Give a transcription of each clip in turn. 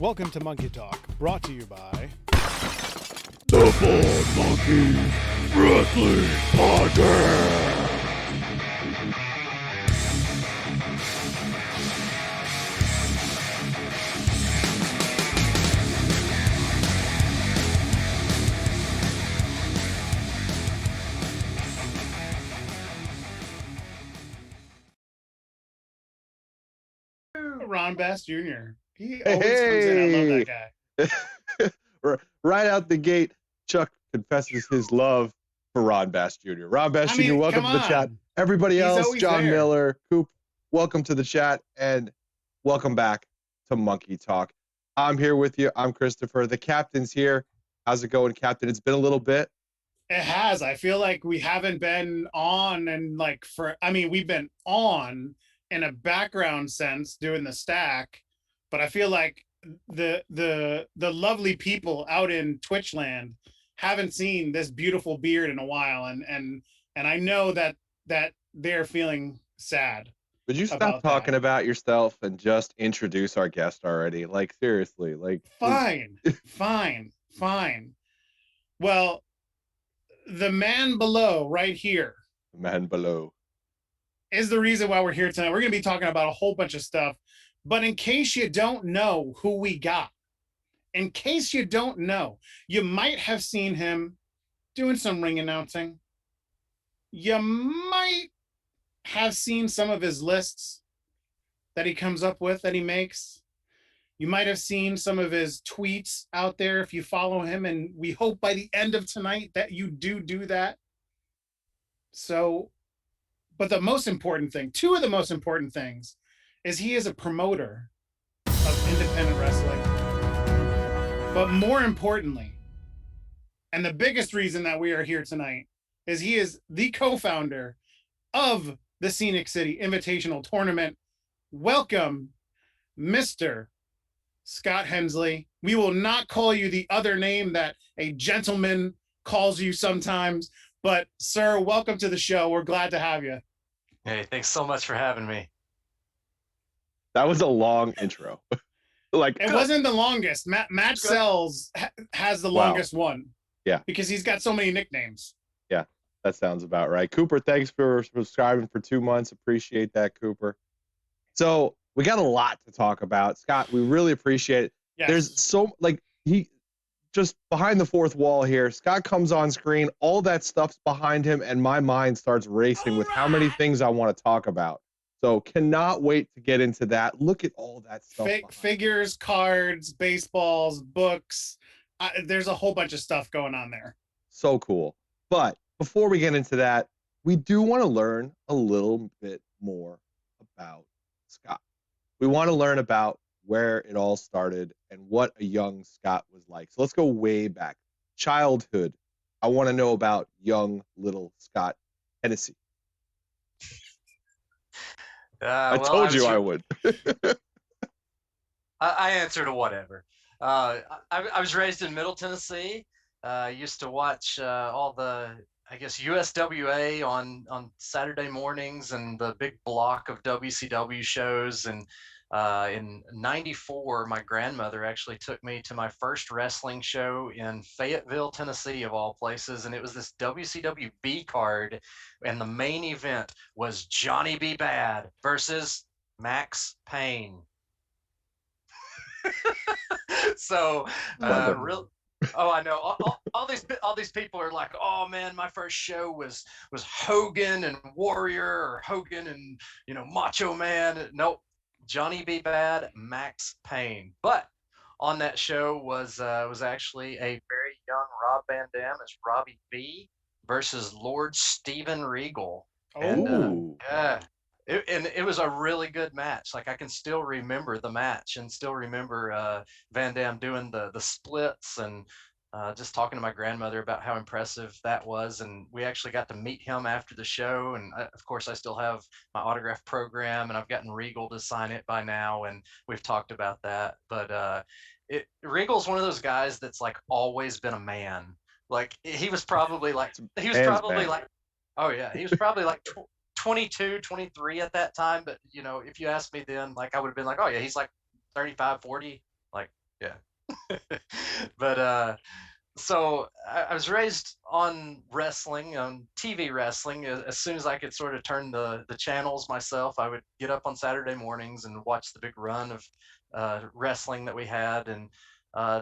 Welcome to Monkey Talk, brought to you by the Four Monkeys Wrestling Podcast. Ron Bass Jr. He always comes in. I love that guy. Right out the gate, Chuck confesses his love for Ron Bass Jr. Ron Bass Jr., welcome to the chat. Everybody else, John Miller, Coop, welcome to the chat, and welcome back to Monkey Talk. I'm here with you. I'm Christopher. The captain's here. How's it going, Captain? It's been a little bit. It has. I feel like we haven't been on we've been on in a background sense doing the stack, but I feel like the lovely people out in Twitch land haven't seen this beautiful beard in a while, and I know that they're feeling sad. Would you stop talking about yourself and just introduce our guest already? Like, seriously, like fine. Well, the man below right here. The man below is the reason why we're here tonight. We're going to be talking about a whole bunch of stuff, but in case you don't know who we got, in case you don't know, you might have seen him doing some ring announcing. You might have seen some of his lists that he comes up with, that he makes. You might have seen some of his tweets out there if you follow him, and we hope by the end of tonight that you do that. So, but the most important thing, two of the most important things, is he is a promoter of independent wrestling. But more importantly, and the biggest reason that we are here tonight, is he is the co-founder of the Scenic City Invitational Tournament. Welcome, Mr. Scott Hensley. We will not call you the other name that a gentleman calls you sometimes, but sir, welcome to the show. We're glad to have you. Hey, thanks so much for having me. That was a long intro. Like, it wasn't the longest. Matt Sells has the longest one. Yeah. Because he's got so many nicknames. Yeah, that sounds about right. Cooper, thanks for subscribing for 2 months. Appreciate that, Cooper. So we got a lot to talk about. Scott, we really appreciate it. Yes. There's so, he just behind the fourth wall here. Scott comes on screen, all that stuff's behind him, and my mind starts racing with how many things I want to talk about. So cannot wait to get into that. Look at all that stuff. Figures, cards, baseballs, books. There's a whole bunch of stuff going on there. So cool. But before we get into that, we do want to learn a little bit more about Scott. We want to learn about where it all started and what a young Scott was like. So let's go way back. Childhood. I want to know about young little Scott Hennessy. I told you I would. I answer to whatever. I was raised in Middle Tennessee. Used to watch all the, I guess, USWA on Saturday mornings and the big block of WCW shows. And in '94, my grandmother actually took me to my first wrestling show in Fayetteville, Tennessee, of all places. And it was this WCW B card. And the main event was Johnny B. Bad versus Max Payne. So, I know all these people are like, oh man, my first show was Hogan and Warrior, or Hogan and Macho Man. Nope, Johnny B. Bad, Max Payne. But on that show was actually a very young Rob Van Dam as Robbie B versus Lord Steven Regal. Oh, and it was a really good match. Like, I can still remember the match and still remember Van Dam doing the splits and just talking to my grandmother about how impressive that was. And we actually got to meet him after the show. And of course, I still have my autograph program, and I've gotten Regal to sign it by now. And we've talked about that. But Regal's one of those guys that's like always been a man. Like, he was probably like 22, 23 at that time. But, if you asked me then, like, I would have been like, oh yeah, he's like 35, 40. Like, Yeah. But so I was raised on wrestling, on TV wrestling. As soon as I could sort of turn the channels myself, I would get up on Saturday mornings and watch the big run of wrestling that we had. And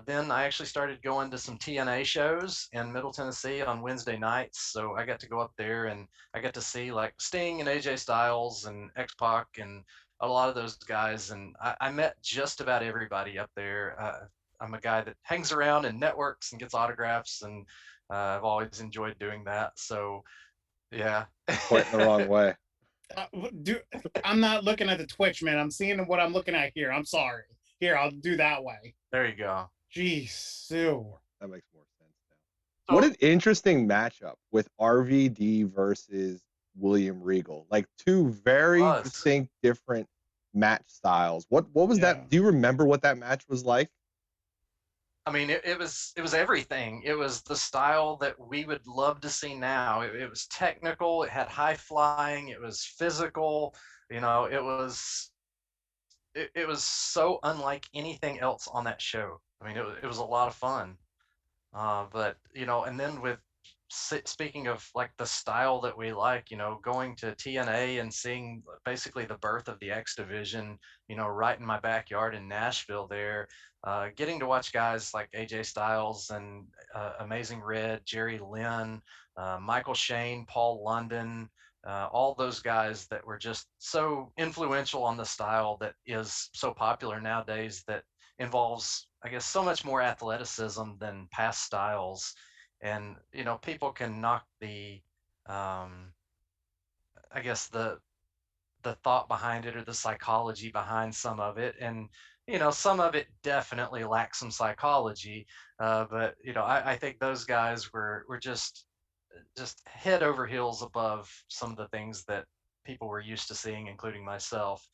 then I actually started going to some TNA shows in Middle Tennessee on Wednesday nights. So I got to go up there and I got to see like Sting and AJ Styles and X-Pac and a lot of those guys. And I met just about everybody up there. I'm a guy that hangs around and networks and gets autographs, and I've always enjoyed doing that. So, yeah. Pointing the wrong way. I'm not looking at the Twitch, man. I'm seeing what I'm looking at here. I'm sorry. Here, I'll do that way. There you go. Jeez, Sue. That makes more sense now. What an interesting matchup with RVD versus William Regal. Like two very distinct, different match styles. What was that? Do you remember what that match was like? I mean, it was everything. It was the style that we would love to see now. It was technical. It had high flying. It was physical. You know, it was so unlike anything else on that show. I mean, it was a lot of fun. But you know, and then with speaking of like the style that we like, you know, going to TNA and seeing basically the birth of the X division, you know, right in my backyard in Nashville there, getting to watch guys like AJ Styles and Amazing Red, Jerry Lynn, Michael Shane, Paul London, all those guys that were just so influential on the style that is so popular nowadays, that involves, I guess, so much more athleticism than past styles. And you know, people can knock the I guess the thought behind it or the psychology behind some of it, and you know, some of it definitely lacks some psychology, but you know, I think those guys were just head over heels above some of the things that people were used to seeing, including myself.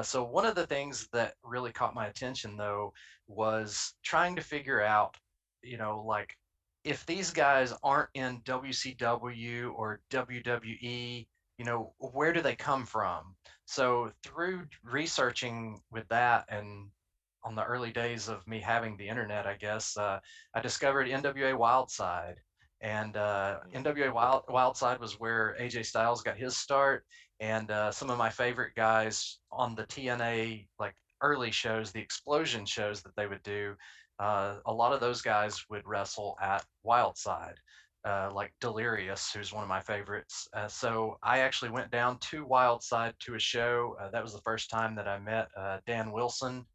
So one of the things that really caught my attention though was trying to figure out, you know, like if these guys aren't in WCW or WWE, you know, where do they come from? So through researching with that, and on the early days of me having the internet, I guess, I discovered NWA Wildside. And NWA Wildside was where AJ Styles got his start. And some of my favorite guys on the TNA, like early shows, the explosion shows that they would do, a lot of those guys would wrestle at Wildside. Like Delirious, who's one of my favorites. So I actually went down to Wildside to a show. That was the first time that I met Dan Wilson,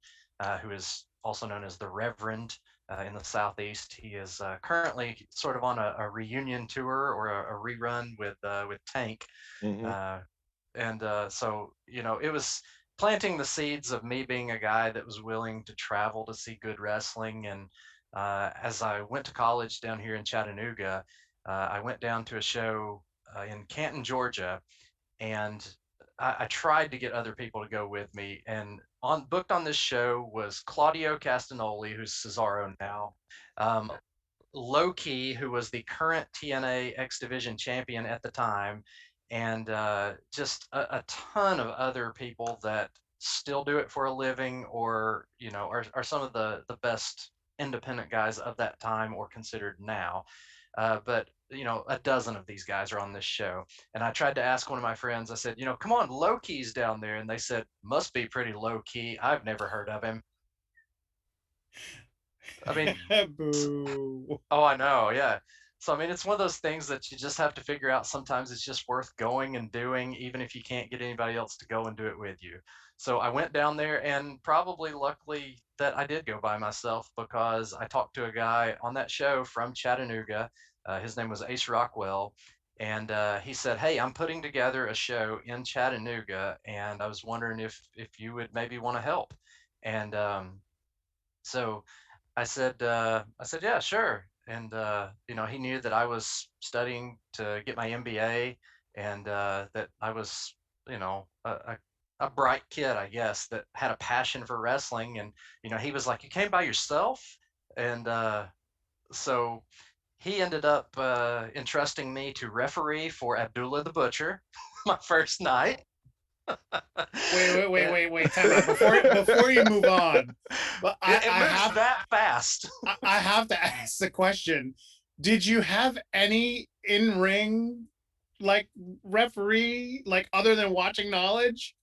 who is also known as the Reverend in the Southeast. He is currently sort of on a reunion tour or a rerun with Tank. Mm-hmm. So, you know, it was planting the seeds of me being a guy that was willing to travel to see good wrestling. And as I went to college down here in Chattanooga, I went down to a show in Canton, Georgia, and I tried to get other people to go with me. And booked on this show was Claudio Castagnoli, who's Cesaro now, Low-Ki, who was the current TNA X Division champion at the time, and just a ton of other people that still do it for a living, or you know, are some of the best independent guys of that time or considered now. But you know, a dozen of these guys are on this show. And I tried to ask one of my friends, I said, you know, come on, Low-Ki's down there. And they said, must be pretty low key. I've never heard of him. I mean, Boo. Oh, I know. Yeah. So, I mean, it's one of those things that you just have to figure out. Sometimes it's just worth going and doing, even if you can't get anybody else to go and do it with you. So I went down there, and probably luckily that I did go by myself, because I talked to a guy on that show from Chattanooga. His name was Ace Rockwell. And he said, "Hey, I'm putting together a show in Chattanooga, and I was wondering if you would maybe want to help." And so I said, yeah, sure. And you know, he knew that I was studying to get my MBA, and that I was, you know, a bright kid, I guess, that had a passion for wrestling. And you know, he was like, "You came by yourself?" And so he ended up entrusting me to referee for Abdullah the Butcher my first night. Wait. Time out. Before you move on, but it moves that fast. I have to ask the question: did you have any in-ring like referee, like other than watching knowledge?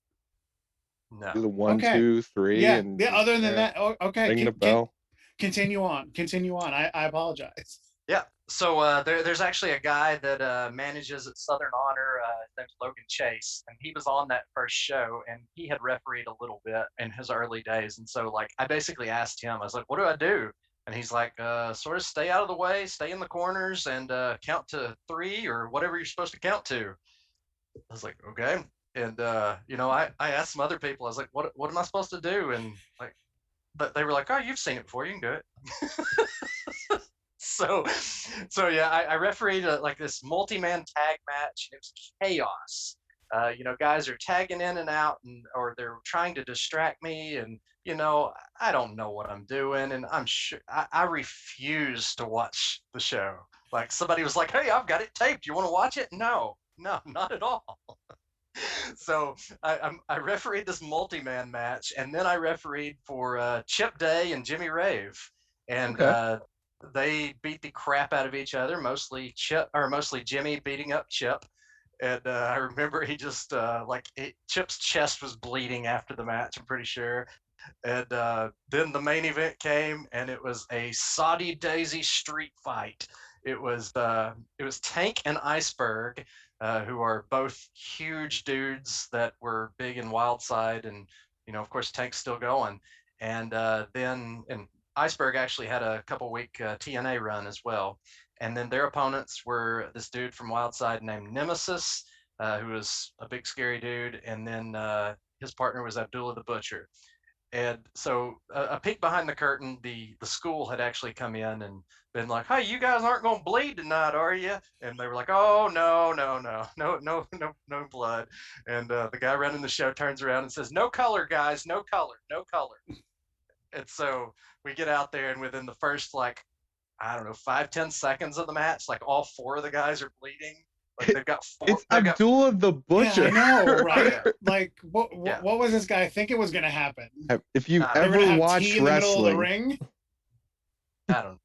Do the No. 1, Okay. 2, 3, Yeah. and Yeah. Other than that, okay. ring the bell. Continue on. Continue on. I apologize. Yeah. So there's actually a guy that manages at Southern Honor. His name's Logan Chase, and he was on that first show, and he had refereed a little bit in his early days. And so, like, I basically asked him, I was like, "What do I do?" And he's like, "Sort of stay out of the way, stay in the corners, and count to 3 or whatever you're supposed to count to." I was like, "Okay." And I asked some other people. I was like, "What am I supposed to do?" And like, but they were like, "Oh, you've seen it before. You can do it." so yeah, I refereed like this multi-man tag match, and it was chaos. Guys are tagging in and out, or they're trying to distract me, and I don't know what I'm doing, and I'm sure I refuse to watch the show. Like, somebody was like, "Hey, I've got it taped. You want to watch it?" No, not at all. So I refereed this multi-man match, and then I refereed for Chip Day and Jimmy Rave, and they beat the crap out of each other. Mostly Jimmy beating up Chip, and I remember he just Chip's chest was bleeding after the match, I'm pretty sure. And then the main event came, and it was a Saudi Daisy street fight. It was Tank and Iceberg, who are both huge dudes that were big in Wildside, and of course Tank's still going. And then Iceberg actually had a couple week TNA run as well. And then their opponents were this dude from Wildside named Nemesis, who was a big scary dude, and then his partner was Abdullah the Butcher. And so a peek behind the curtain, the school had actually come in and been like, "Hey, you guys aren't going to bleed tonight, are you?" And they were like, "Oh, no blood." And the guy running the show turns around and says, "No color, guys, no color, no color." And so we get out there, and within the first, like, I don't know, 5-10 seconds of the match, like, all 4 of the guys are bleeding. Like, they've got 4. It's Abdullah the Butcher. Yeah, I know, right? Yeah. Like, what was this guy think it was going to happen? If you They're ever gonna have watch tea in the middle of the wrestling, ring. I don't know.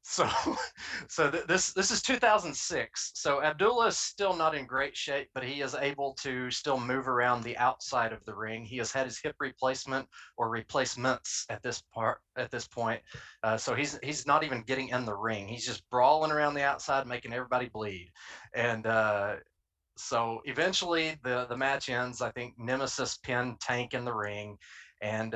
So this is 2006. So Abdullah is still not in great shape, but he is able to still move around the outside of the ring. He has had his hip replacement or replacements at this point. So he's not even getting in the ring. He's just brawling around the outside, making everybody bleed. And so eventually the match ends. I think Nemesis pinned Tank in the ring. And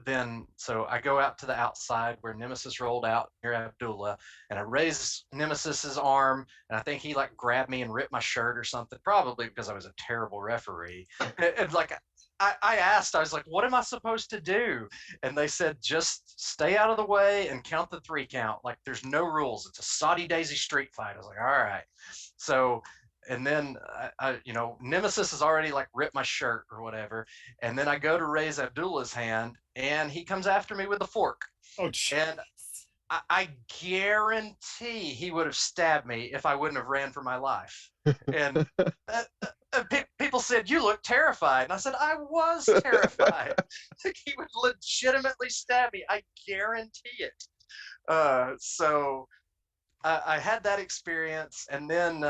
then so I go out to the outside where Nemesis rolled out near Abdullah, and I raise Nemesis's arm, and I think he like grabbed me and ripped my shirt or something, probably because I was a terrible referee. And like, I asked, I was like, "What am I supposed to do?" And they said, "Just stay out of the way and count the 3 count. Like, there's no rules. It's a Saudi Daisy street fight." I was like, "All right." So, and then Nemesis has already like ripped my shirt or whatever, and then I go to raise Abdullah's hand, and he comes after me with a fork. Oh, geez. And I guarantee he would have stabbed me if I wouldn't have ran for my life. And people said, "You look terrified," and I said, "I was terrified." Like, he would legitimately stab me. I guarantee it. So I had that experience, and then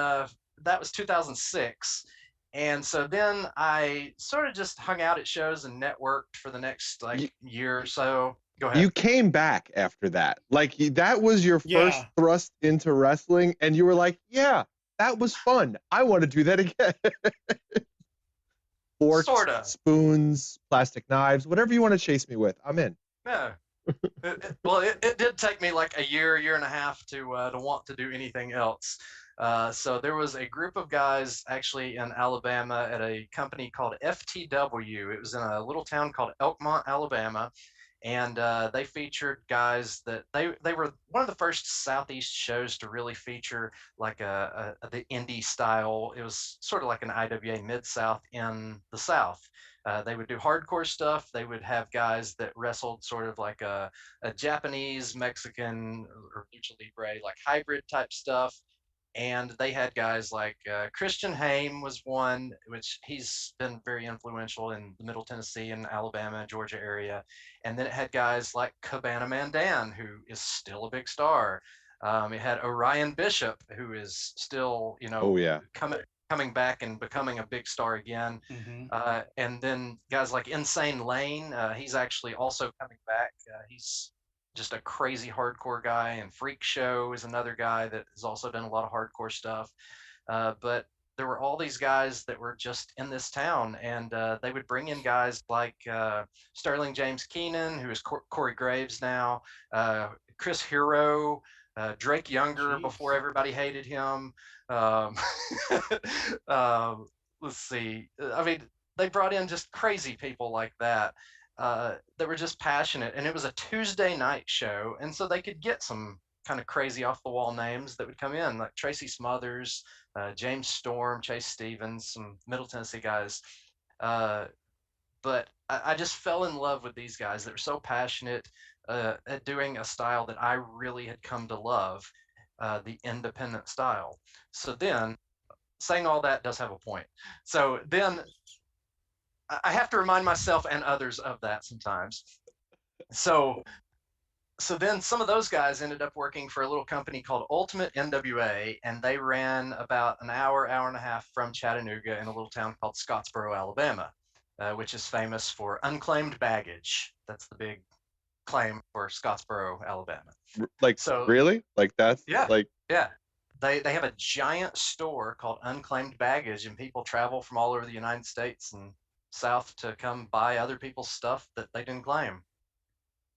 that was 2006. And so then I sort of just hung out at shows and networked for the next year or so. Go ahead. You came back after that. Like, that was your first thrust into wrestling, and you were like, "Yeah, that was fun. I want to do that again." Forks, sorta. Spoons, plastic knives, whatever you want to chase me with, I'm in. Yeah. It did take me like a year and a half to want to do anything else. So there was a group of guys actually in Alabama at a company called FTW. It was in a little town called Elkmont, Alabama. And they featured guys that they were one of the first Southeast shows to really feature like the indie style. It was sort of like an IWA Mid-South in the South. They would do hardcore stuff. They would have guys that wrestled sort of like a Japanese, Mexican, or lucha libre, like hybrid type stuff. And they had guys like Christian Haim was one, which he's been very influential in the Middle Tennessee and Alabama and Georgia area. And then it had guys like Cabana Mandan, who is still a big star. It had Orion Bishop, who is still, Oh yeah. coming back and becoming a big star again. And then guys like Insane Lane, he's actually also coming back. He's just a crazy hardcore guy, and Freak Show is another guy that has also done a lot of hardcore stuff. But there were all these guys that were just in this town, and they would bring in guys like Sterling James Keenan, who is Corey Graves now, Chris Hero, Drake Younger. Jeez. Before everybody hated him. Let's see. I mean, they brought in just crazy people like that. That were just passionate, and it was a Tuesday night show, and so they could get some kind of crazy off the wall names that would come in, like Tracy Smothers, James Storm, Chase Stevens, some Middle Tennessee guys. But I just fell in love with these guys that were so passionate at doing a style that I really had come to love, the independent style. So then, saying all that does have a point. So then I have to remind myself and others of that sometimes. So then some of those guys ended up working for a little company called Ultimate NWA, and they ran about an hour and a half from Chattanooga in a little town called Scottsboro, Alabama, which is famous for unclaimed baggage. That's the big claim for Scottsboro, Alabama. Like, so really? Like that's yeah. They have a giant store called Unclaimed Baggage, and people travel from all over the United States and South to come buy other people's stuff that they didn't claim.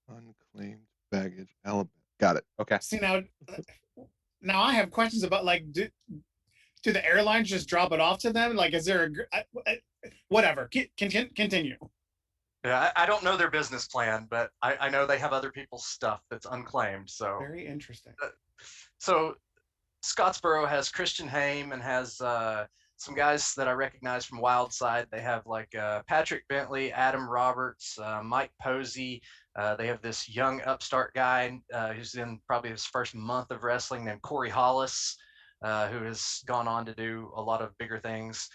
Unclaimed baggage, Alabama. Got it. Okay. See, now I have questions about, like, do the airlines just drop it off to them? Like, is there whatever? Continue. Yeah, I don't know their business plan, but I know they have other people's stuff that's unclaimed. So very interesting. So Scottsboro has Christian Haim and has some guys that I recognize from Wildside. They have like Patrick Bentley, Adam Roberts, Mike Posey. They have this young upstart guy who's in probably his first month of wrestling named Corey Hollis, who has gone on to do a lot of bigger things.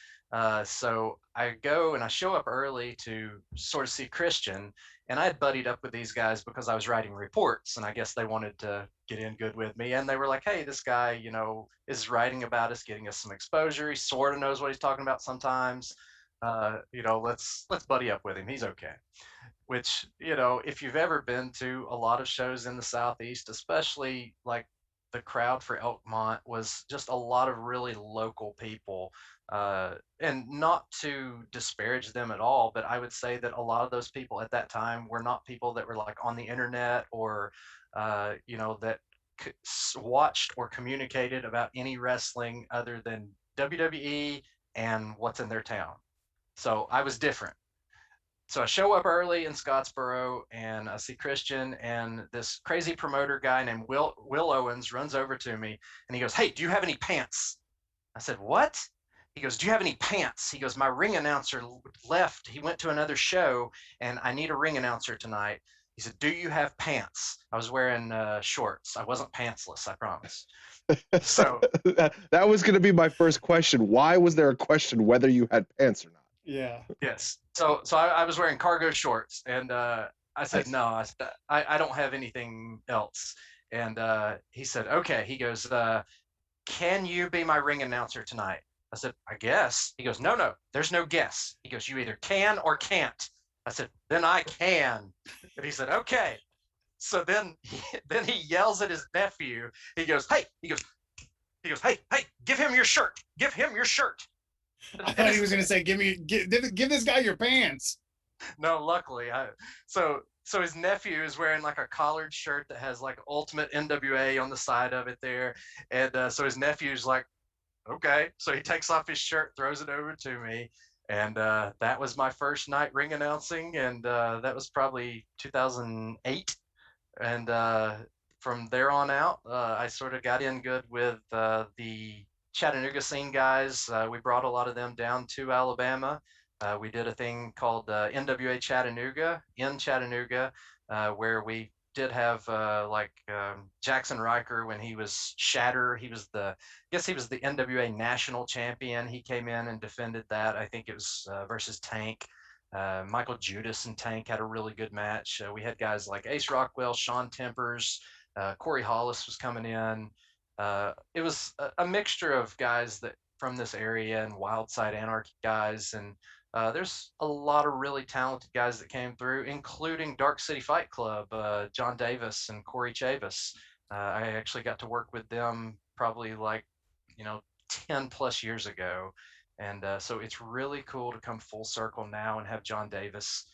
So I go and I show up early to sort of see Christian, and I had buddied up with these guys because I was writing reports, and I guess they wanted to get in good with me. And they were like, hey, this guy, is writing about us, getting us some exposure. He sort of knows what he's talking about sometimes. Let's buddy up with him. He's okay. Which, if you've ever been to a lot of shows in the Southeast, especially like the crowd for Elkmont was just a lot of really local people. And not to disparage them at all, but I would say that a lot of those people at that time were not people that were like on the internet or, that watched or communicated about any wrestling other than WWE and what's in their town. So I was different. So I show up early in Scottsboro and I see Christian, and this crazy promoter guy named Will Owens runs over to me and he goes, hey, do you have any pants? I said, what? He goes, do you have any pants? He goes, my ring announcer left. He went to another show and I need a ring announcer tonight. He said, do you have pants? I was wearing shorts. I wasn't pantsless, I promise. So that was going to be my first question. Why was there a question whether you had pants or not? Yeah. Yes. So I was wearing cargo shorts, and I said, no, I don't have anything else. And he said, okay. He goes, can you be my ring announcer tonight? I said, I guess. He goes, no, there's no guess. He goes, you either can or can't. I said, then I can. And he said, okay. So then he yells at his nephew. He goes, hey, hey, give him your shirt. Give him your shirt. I thought he was going to say, give this guy your pants. No, luckily. So his nephew is wearing like a collared shirt that has like Ultimate NWA on the side of it there. And so his nephew's like, okay. So he takes off his shirt, throws it over to me. And that was my first night ring announcing. And that was probably 2008. And from there on out, I sort of got in good with the Chattanooga scene guys. We brought a lot of them down to Alabama. We did a thing called NWA Chattanooga in Chattanooga, where we did have Jackson Riker when he was Shatter. He was I guess he was the NWA national champion. He came in and defended that. I think it was versus Tank. Michael Judas and Tank had a really good match. We had guys like Ace Rockwell, Sean Tempers, Corey Hollis was coming in. It was a mixture of guys that from this area and Wild Side Anarchy guys, and there's a lot of really talented guys that came through, including Dark City Fight Club, John Davis and Corey Chavis. I actually got to work with them probably 10 plus years ago. And so it's really cool to come full circle now and have John Davis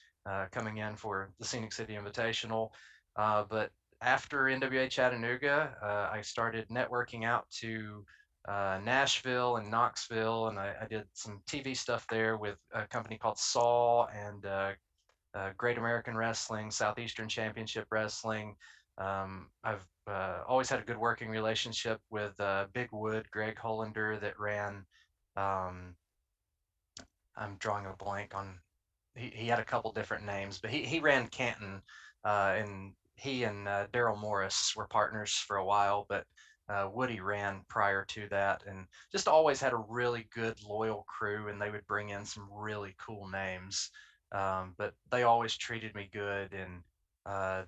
coming in for the Scenic City Invitational. But after NWA Chattanooga, I started networking out to Nashville and Knoxville, and I did some TV stuff there with a company called Saw and Great American Wrestling, Southeastern Championship Wrestling. I've always had a good working relationship with Big Wood, Greg Hollander, that ran. I'm drawing a blank on. He had a couple different names, but he ran Canton, and he and Daryl Morris were partners for a while, but Woody ran prior to that, and just always had a really good, loyal crew, and they would bring in some really cool names. But they always treated me good, and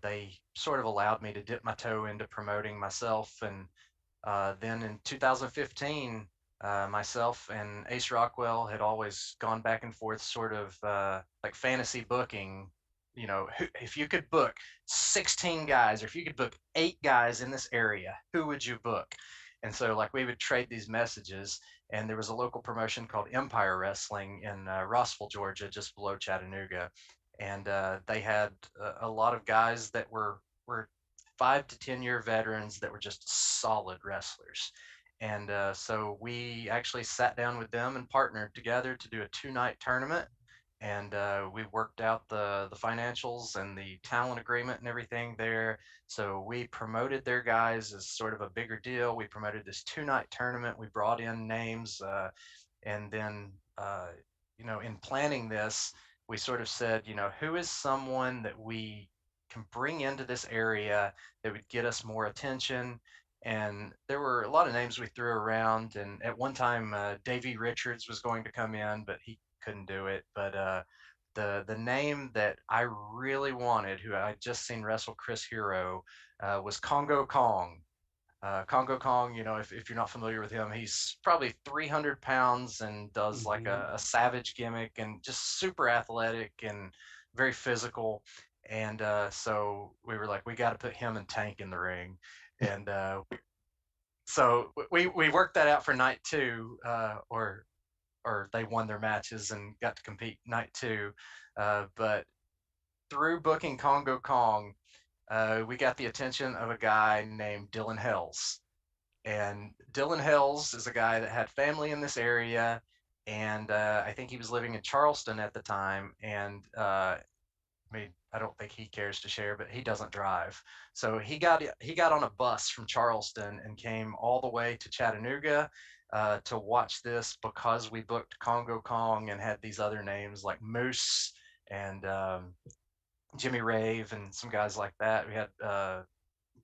they sort of allowed me to dip my toe into promoting myself. And then in 2015, myself and Ace Rockwell had always gone back and forth, sort of like fantasy booking. You know, if you could book 16 guys, or if you could book 8 guys in this area, who would you book? And so, like, we would trade these messages. And there was a local promotion called Empire Wrestling in Rossville, Georgia, just below Chattanooga, and they had a lot of guys that were 5 to 10 year veterans that were just solid wrestlers. And so we actually sat down with them and partnered together to do a 2-night tournament. And we worked out the financials and the talent agreement and everything there. So we promoted their guys as sort of a bigger deal. We promoted this 2-night tournament. We brought in names, and then in planning this, we sort of said, who is someone that we can bring into this area that would get us more attention. And there were a lot of names we threw around. And at one time, Davey Richards was going to come in, but he couldn't do it. But the name that I really wanted, who I just seen wrestle Chris Hero, was Congo Kong. Congo Kong, if you're not familiar with him, he's probably 300 pounds and does like a savage gimmick and just super athletic and very physical. And so we were like, we got to put him and Tank in the ring. And so we worked that out for night 2, or they won their matches and got to compete night 2. But through booking Congo Kong, we got the attention of a guy named Dylan Hells. And Dylan Hells is a guy that had family in this area. And I think he was living in Charleston at the time. And I don't think he cares to share, but he doesn't drive. So he got on a bus from Charleston and came all the way to Chattanooga to watch this, because we booked Congo Kong and had these other names like Moose and Jimmy Rave and some guys like that. We had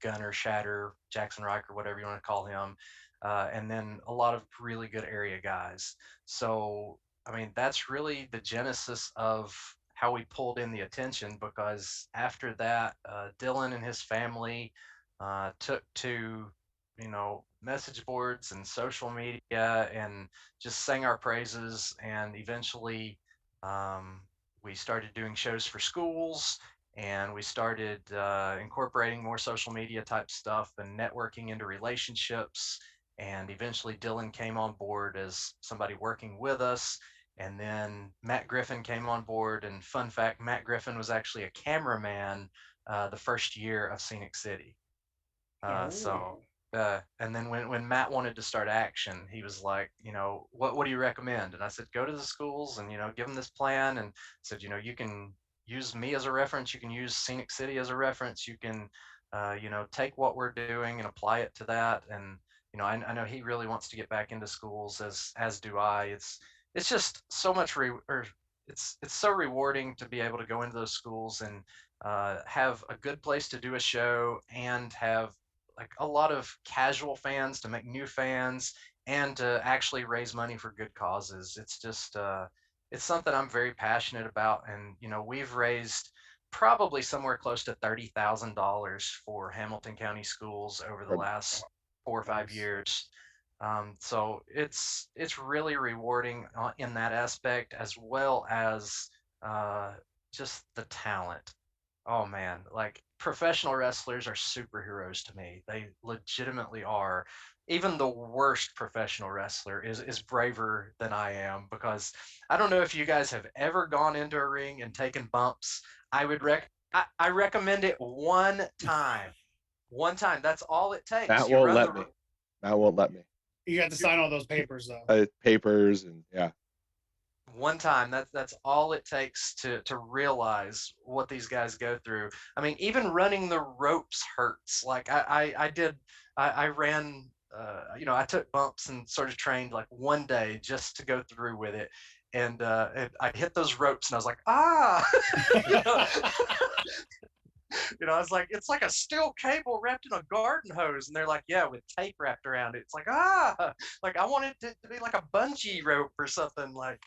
Gunner, Shatter, Jackson Riker, whatever you want to call him, and then a lot of really good area guys. So, I mean, that's really the genesis of how we pulled in the attention, because after that, Dylan and his family took to, message boards and social media and just sang our praises. And eventually, we started doing shows for schools, and we started incorporating more social media type stuff and networking into relationships. And eventually Dylan came on board as somebody working with us. And then Matt Griffin came on board. And fun fact, Matt Griffin was actually a cameraman the first year of Scenic City. And then when Matt wanted to start action, he was like, what do you recommend? And I said, go to the schools and, give them this plan. And said, you can use me as a reference. You can use Scenic City as a reference. You can, take what we're doing and apply it to that. And, I know he really wants to get back into schools, as do I. It's just so much it's so rewarding to be able to go into those schools and have a good place to do a show and have like a lot of casual fans to make new fans and to actually raise money for good causes. It's just it's something I'm very passionate about, and we've raised probably somewhere close to $30,000 for Hamilton County schools over the last 4 or 5 years. So it's really rewarding in that aspect, as well as uh, just the talent. Oh man, like professional wrestlers are superheroes to me. They legitimately are. Even the worst professional wrestler is braver than I am, because I don't know if you guys have ever gone into a ring and taken bumps. I recommend it one time. One time. That's all it takes. Matt You won't run let the me. Matt won't let me. You got to sign all those papers though. Papers and yeah. One time. That's all it takes to realize what these guys go through. I mean, even running the ropes hurts. Like I ran I took bumps and sort of trained like one day just to go through with it. And I hit those ropes and I was like, ah. you know, I was like, it's like a steel cable wrapped in a garden hose. And they're like, yeah, with tape wrapped around it. It's like, like I wanted it to be like a bungee rope or something like,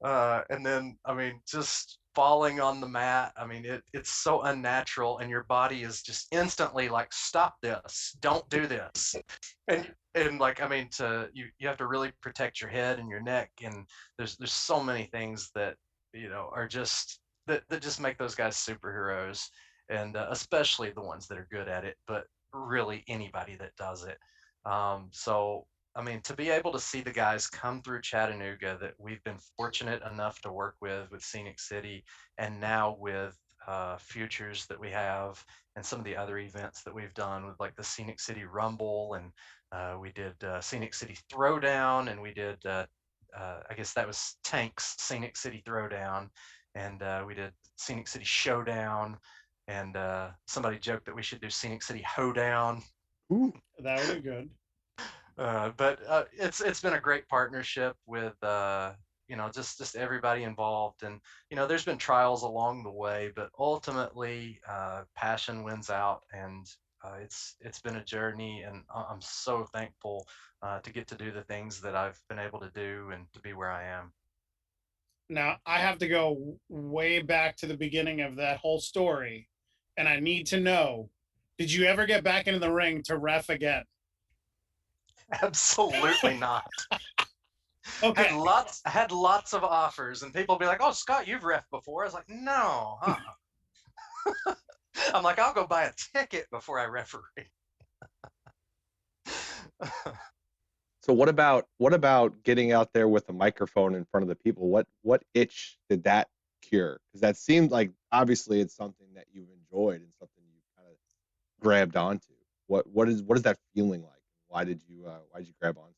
and then, I mean, just falling on the mat. I mean, it's so unnatural, and your body is just instantly like, stop this, don't do this. And like, I mean, you have to really protect your head and your neck. And there's so many things that, are just, that just make those guys superheroes, and especially the ones that are good at it, but really anybody that does it. So, I mean, to be able to see the guys come through Chattanooga that we've been fortunate enough to work with Scenic City, and now with futures that we have, and some of the other events that we've done with like the Scenic City Rumble, and we did Scenic City Throwdown, and we did, I guess that was Tank's Scenic City Throwdown, and we did Scenic City Showdown, and somebody joked that we should do Scenic City Hoedown. Ooh, that would be good. But it's been a great partnership with just everybody involved, and there's been trials along the way, but ultimately passion wins out, and it's been a journey, and I'm so thankful to get to do the things that I've been able to do and to be where I am. Now I have to go way back to the beginning of that whole story, and I need to know: did you ever get back into the ring to ref again? Absolutely not. Okay. Had lots of offers, and people be like, "Oh, Scott, you've ref before." I was like, "No." I'm like, "I'll go buy a ticket before I referee." So what about getting out there with a microphone in front of the people? What itch did that cure? Because that seemed like obviously it's something that you've enjoyed and something you kind of grabbed onto. What is that feeling like? Why did you grab onto it?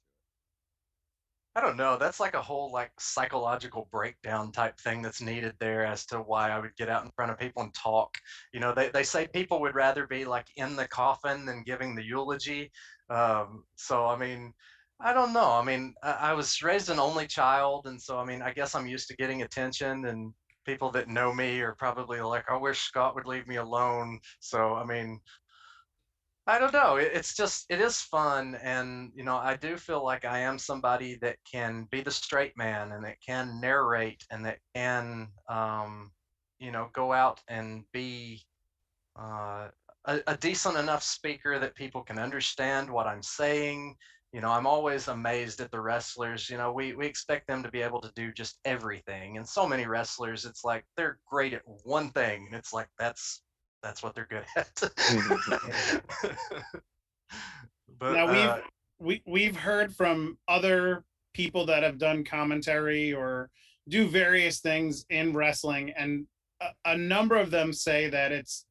I don't know. That's like a whole like psychological breakdown type thing that's needed there as to why I would get out in front of people and talk. They say people would rather be like in the coffin than giving the eulogy. So I mean, I don't know. I mean, I was raised an only child, and so I mean, I guess I'm used to getting attention, and people that know me are probably like, I wish Scott would leave me alone. So I mean, I don't know. It is fun. And, I do feel like I am somebody that can be the straight man, and that can narrate, and that can, go out and be uh, a decent enough speaker that people can understand what I'm saying. I'm always amazed at the wrestlers. We expect them to be able to do just everything. And so many wrestlers, it's like they're great at one thing. And it's like, that's what they're good at. But Now we've heard from other people that have done commentary or do various things in wrestling, and a number of them say that it's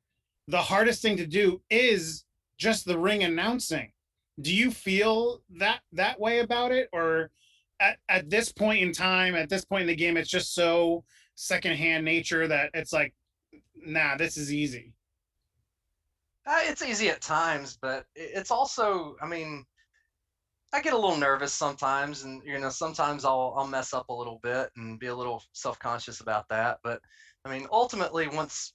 the hardest thing to do is just the ring announcing. Do you feel that way about it, or at this point in time, at this point in the game, it's just so secondhand nature that it's like, nah, this is easy? it's easy at times, but it's also, I mean, I get a little nervous sometimes, and sometimes I'll mess up a little bit and be a little self-conscious about that. But I mean, ultimately, once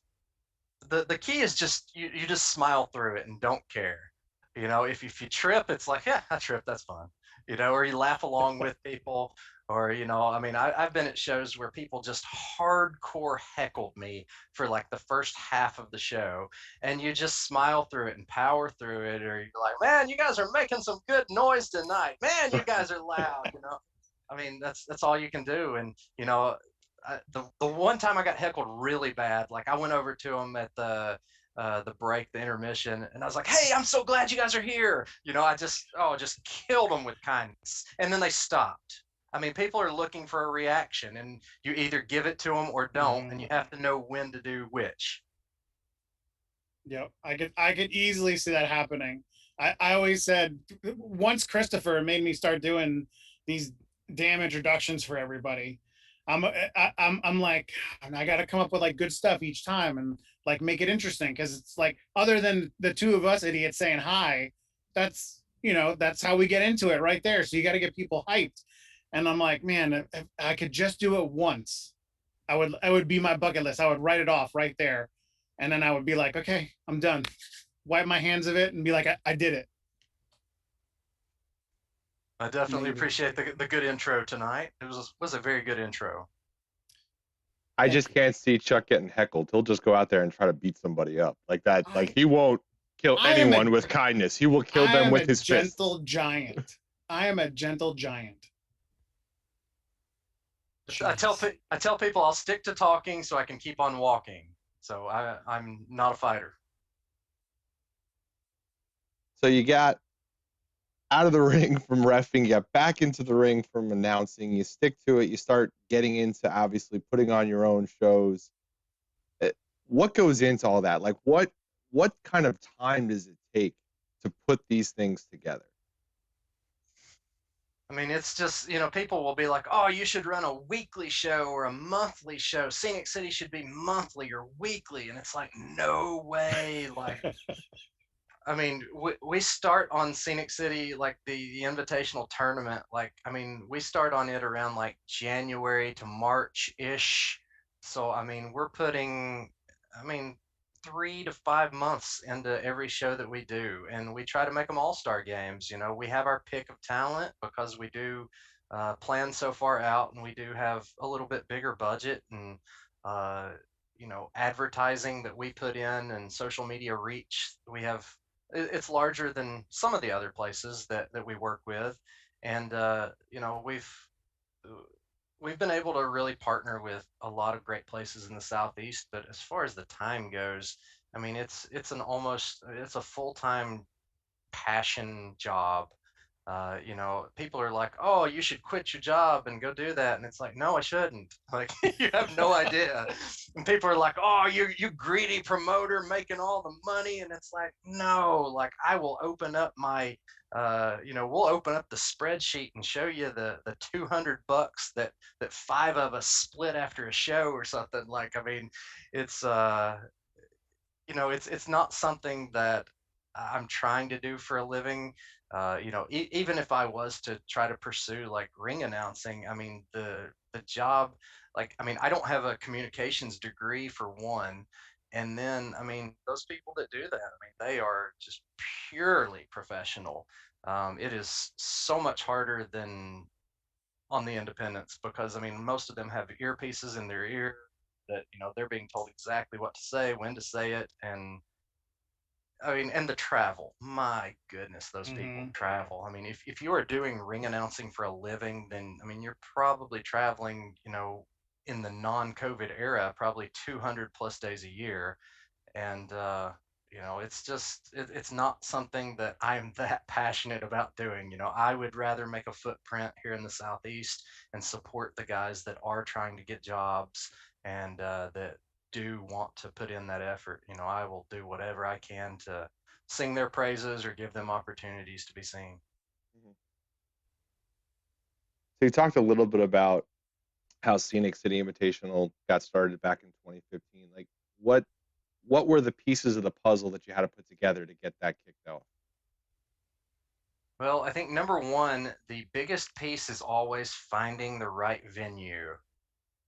the key is just you just smile through it and don't care. If you trip, it's like, yeah, I tripped, that's fun. Or you laugh along with people, or I mean, I've been at shows where people just hardcore heckled me for like the first half of the show, and you just smile through it and power through it, or you're like, man, you guys are making some good noise tonight, man, you guys are loud. I mean, that's all you can do. And the one time I got heckled really bad, like I went over to him at the break, the intermission, and I was like, "Hey, I'm so glad you guys are here." I just killed them with kindness, and then they stopped. I mean, people are looking for a reaction, and you either give it to them or don't, and you have to know when to do which. Yep, I could easily see that happening. I always said, once Christopher made me start doing these damn introductions for everybody, I'm like, I got to come up with like good stuff each time and like make it interesting, because it's like, other than the two of us idiots saying hi, that's how we get into it right there. So you got to get people hyped. And I'm like, man, if I could just do it once, I would be my bucket list. I would write it off right there, and then I would be like, okay, I'm done. Wipe my hands of it and be like, I did it. I definitely appreciate the good intro tonight. It was a very good intro. I just can't see Chuck getting heckled. He'll just go out there and try to beat somebody up like that. Like, he won't kill anyone with kindness. He will kill them with his fist. I am a gentle giant. I am a gentle giant. I tell people I'll stick to talking so I can keep on walking. So I'm not a fighter. So you got out of the ring from reffing, you got back into the ring from announcing, you stick to it, you start getting into obviously putting on your own shows. What goes into all that? Like, what kind of time does it take to put these things together? I mean, it's just, people will be like, oh, you should run a weekly show or a monthly show. Scenic City should be monthly or weekly. And it's like, no way. Like, I mean, we start on Scenic City, like the invitational tournament. Like, I mean, we start on it around like January to March-ish. So, I mean, we're putting, 3 to 5 months into every show that we do. And we try to make them all-star games. We have our pick of talent because we do plan so far out, and we do have a little bit bigger budget, and advertising that we put in and social media reach. It's larger than some of the other places that we work with. And we've been able to really partner with a lot of great places in the Southeast. But as far as the time goes, I mean, it's a full-time passion job. People are like, oh, you should quit your job and go do that. And it's like, no, I shouldn't. Like, you have no idea. And people are like, oh, you greedy promoter making all the money. And it's like, no, like, I will open up my, we'll open up the spreadsheet and show you the $200 that 5 of us split after a show or something. Like, I mean, it's, it's not something that I'm trying to do for a living. Even if I was to try to pursue like ring announcing, I mean, the job, like, I mean, I don't have a communications degree for one. And then, I mean, those people that do that, I mean, they are just purely professional. It is so much harder than on the independents, because, I mean, most of them have earpieces in their ear that, they're being told exactly what to say, when to say it. And I mean, and the travel, my goodness, those people travel. I mean, if you are doing ring announcing for a living, then, I mean, you're probably traveling, in the non-COVID era, probably 200 plus days a year. And, it's not something that I'm that passionate about doing. I would rather make a footprint here in the Southeast and support the guys that are trying to get jobs, and that do want to put in that effort. I will do whatever I can to sing their praises or give them opportunities to be seen. So you talked a little bit about how Scenic City Invitational got started back in 2015. Like, what were the pieces of the puzzle that you had to put together to get that kicked off? Well, I think number one, the biggest piece is always finding the right venue.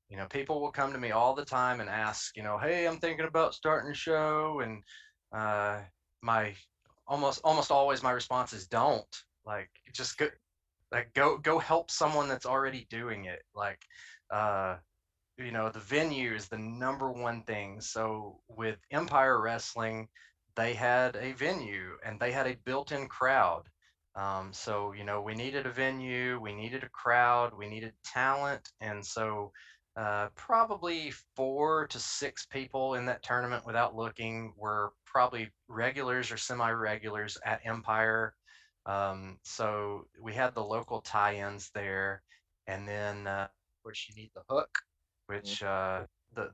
You know, people will come to me all the time and ask, you know, hey, I'm thinking about starting a show, and my almost always my response is don't. Like, just go help someone that's already doing it. Like, uh, you know, the venue is the number one thing. So with Empire Wrestling, they had a venue and they had a built-in crowd. So, you know, we needed a venue, we needed a crowd, we needed talent. And so probably 4 to 6 people in that tournament without looking were probably regulars or semi-regulars at Empire. So we had the local tie-ins there. And then, of course, you need the hook, which the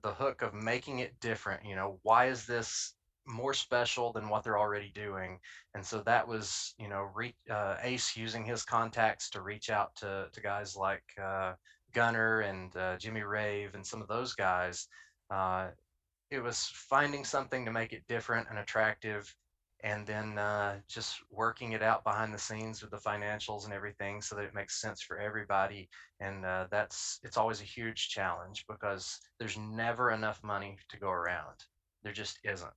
hook of making it different. You know, why is this more special than what they're already doing? And so that was, you know, Ace using his contacts to reach out to guys like Gunner and Jimmy Rave and some of those guys. Uh, it was finding something to make it different and attractive, and then just working it out behind the scenes with the financials and everything so that it makes sense for everybody. And it's always a huge challenge because there's never enough money to go around. There just isn't.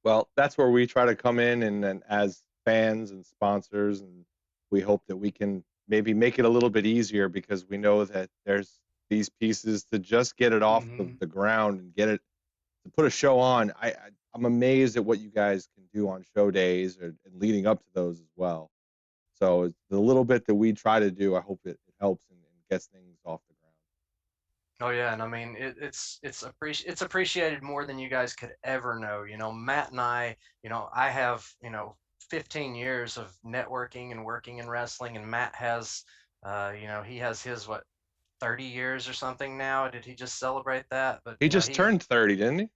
Well, that's where we try to come in, and as fans and sponsors, and we hope that we can maybe make it a little bit easier, because we know that there's these pieces to just get it off the ground and get it to put a show on. I'm amazed at what you guys can do on show days and leading up to those as well. So the little bit that we try to do, I hope it helps and gets things off the ground. Oh yeah, and I mean it's appreciated more than you guys could ever know. You know, Matt and I, you know, I have, you know, 15 years of networking and working in wrestling, and Matt has, you know, he has his 30 years or something now. Did he just celebrate that? But He you know, just turned 30, didn't he?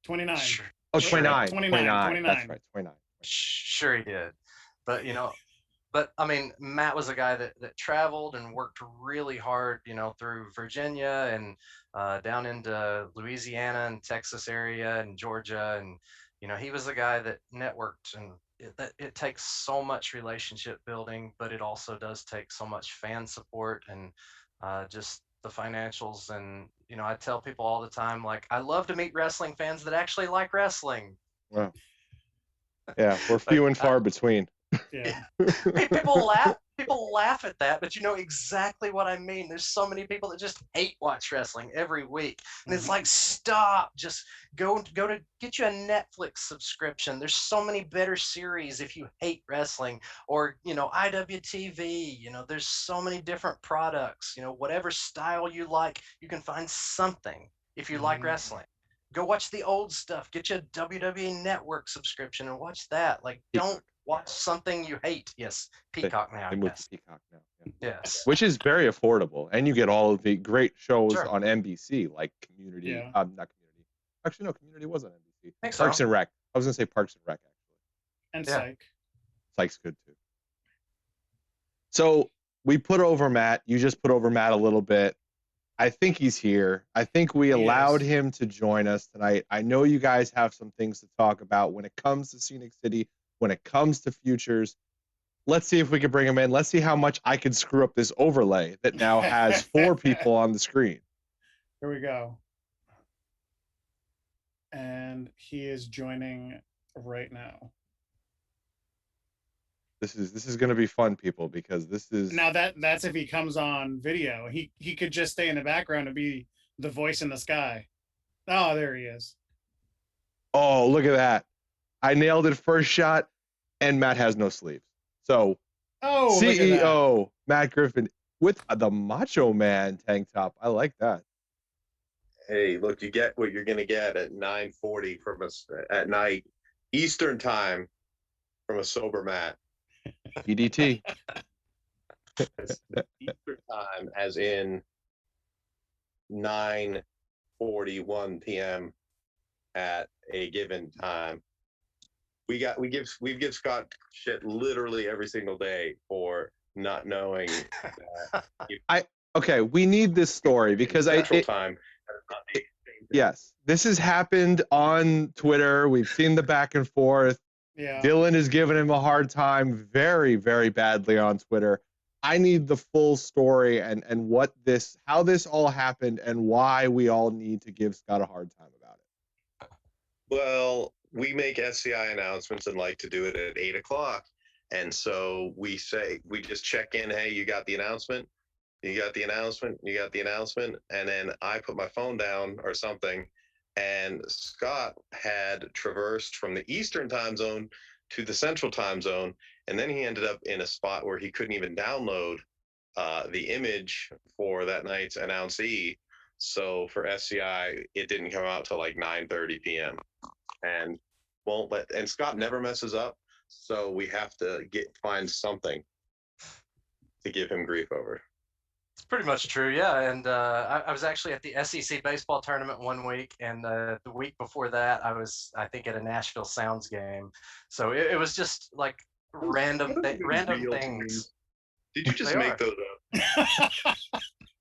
29. Sure, Oh, sure, 29. 29. That's right, 29. Sure he did. But you know, but I mean, Matt was a guy that traveled and worked really hard, you know, through Virginia and down into Louisiana and Texas area and Georgia, and you know, he was a guy that networked, and it takes so much relationship building, but it also does take so much fan support and just the financials. And you know, I tell people all the time, like, I love to meet wrestling fans that actually like wrestling. Wow. Yeah, we're few and far between. Yeah. People laugh at that, but you know exactly what I mean. There's so many people that just hate watch wrestling every week, and it's like, stop. Just go to get you a Netflix subscription. There's so many better series if you hate wrestling, or you know, IWTV. You know, there's so many different products. You know, whatever style you like, you can find something if you like wrestling. Go watch the old stuff. Get you a WWE Network subscription and watch that. Like, don't watch something you hate. Yes, Peacock now. They moved to Peacock now. Yeah. Yes. Which is very affordable, and you get all of the great shows Sure. on NBC, like Community. Yeah. Not Community. Actually, no, Community was on NBC. Think Parks so. and Rec. I was gonna say Parks and Rec, actually. And Yeah. Psych. Psych's good too. So we put over Matt. You just put over Matt a little bit. I think he's here. I think we allowed him to join us tonight. I know you guys have some things to talk about when it comes to Scenic City, when it comes to futures. Let's see if we can bring him in. Let's see how much I can screw up this overlay that now has 4 people on the screen. Here we go. And he is joining right now. This is going to be fun, people, because this is now that's if he comes on video. He could just stay in the background and be the voice in the sky. Oh, there he is. Oh, look at that! I nailed it first shot, and Matt has no sleeves. So, CEO Matt Griffin with the Macho Man tank top. I like that. Hey, look, you get what you're going to get at 9:40 from us at night, Eastern time, from a sober Matt. EDT. Eastern time, as in 9:41 p.m. at a given time. We give Scott shit literally every single day for not knowing that. Okay, we need this story because time. Yes, this has happened on Twitter. We've seen the back and forth. Yeah. Dylan is giving him a hard time very, very badly on Twitter. I need the full story and how this all happened and why we all need to give Scott a hard time about it. Well, we make SCI announcements and like to do it at 8 o'clock. And so we just check in. Hey, you got the announcement? You got the announcement? You got the announcement? And then I put my phone down or something. And Scott had traversed from the Eastern time zone to the Central time zone. And then he ended up in a spot where he couldn't even download the image for that night's announcee. So for SCI, it didn't come out till like 9:30 p.m. and and Scott never messes up. So we have to find something to give him grief over. It's pretty much true, yeah. And I was actually at the SEC baseball tournament one week, and the week before that, I think, at a Nashville Sounds game. So it was just like random things. Teams. Did you just make those up?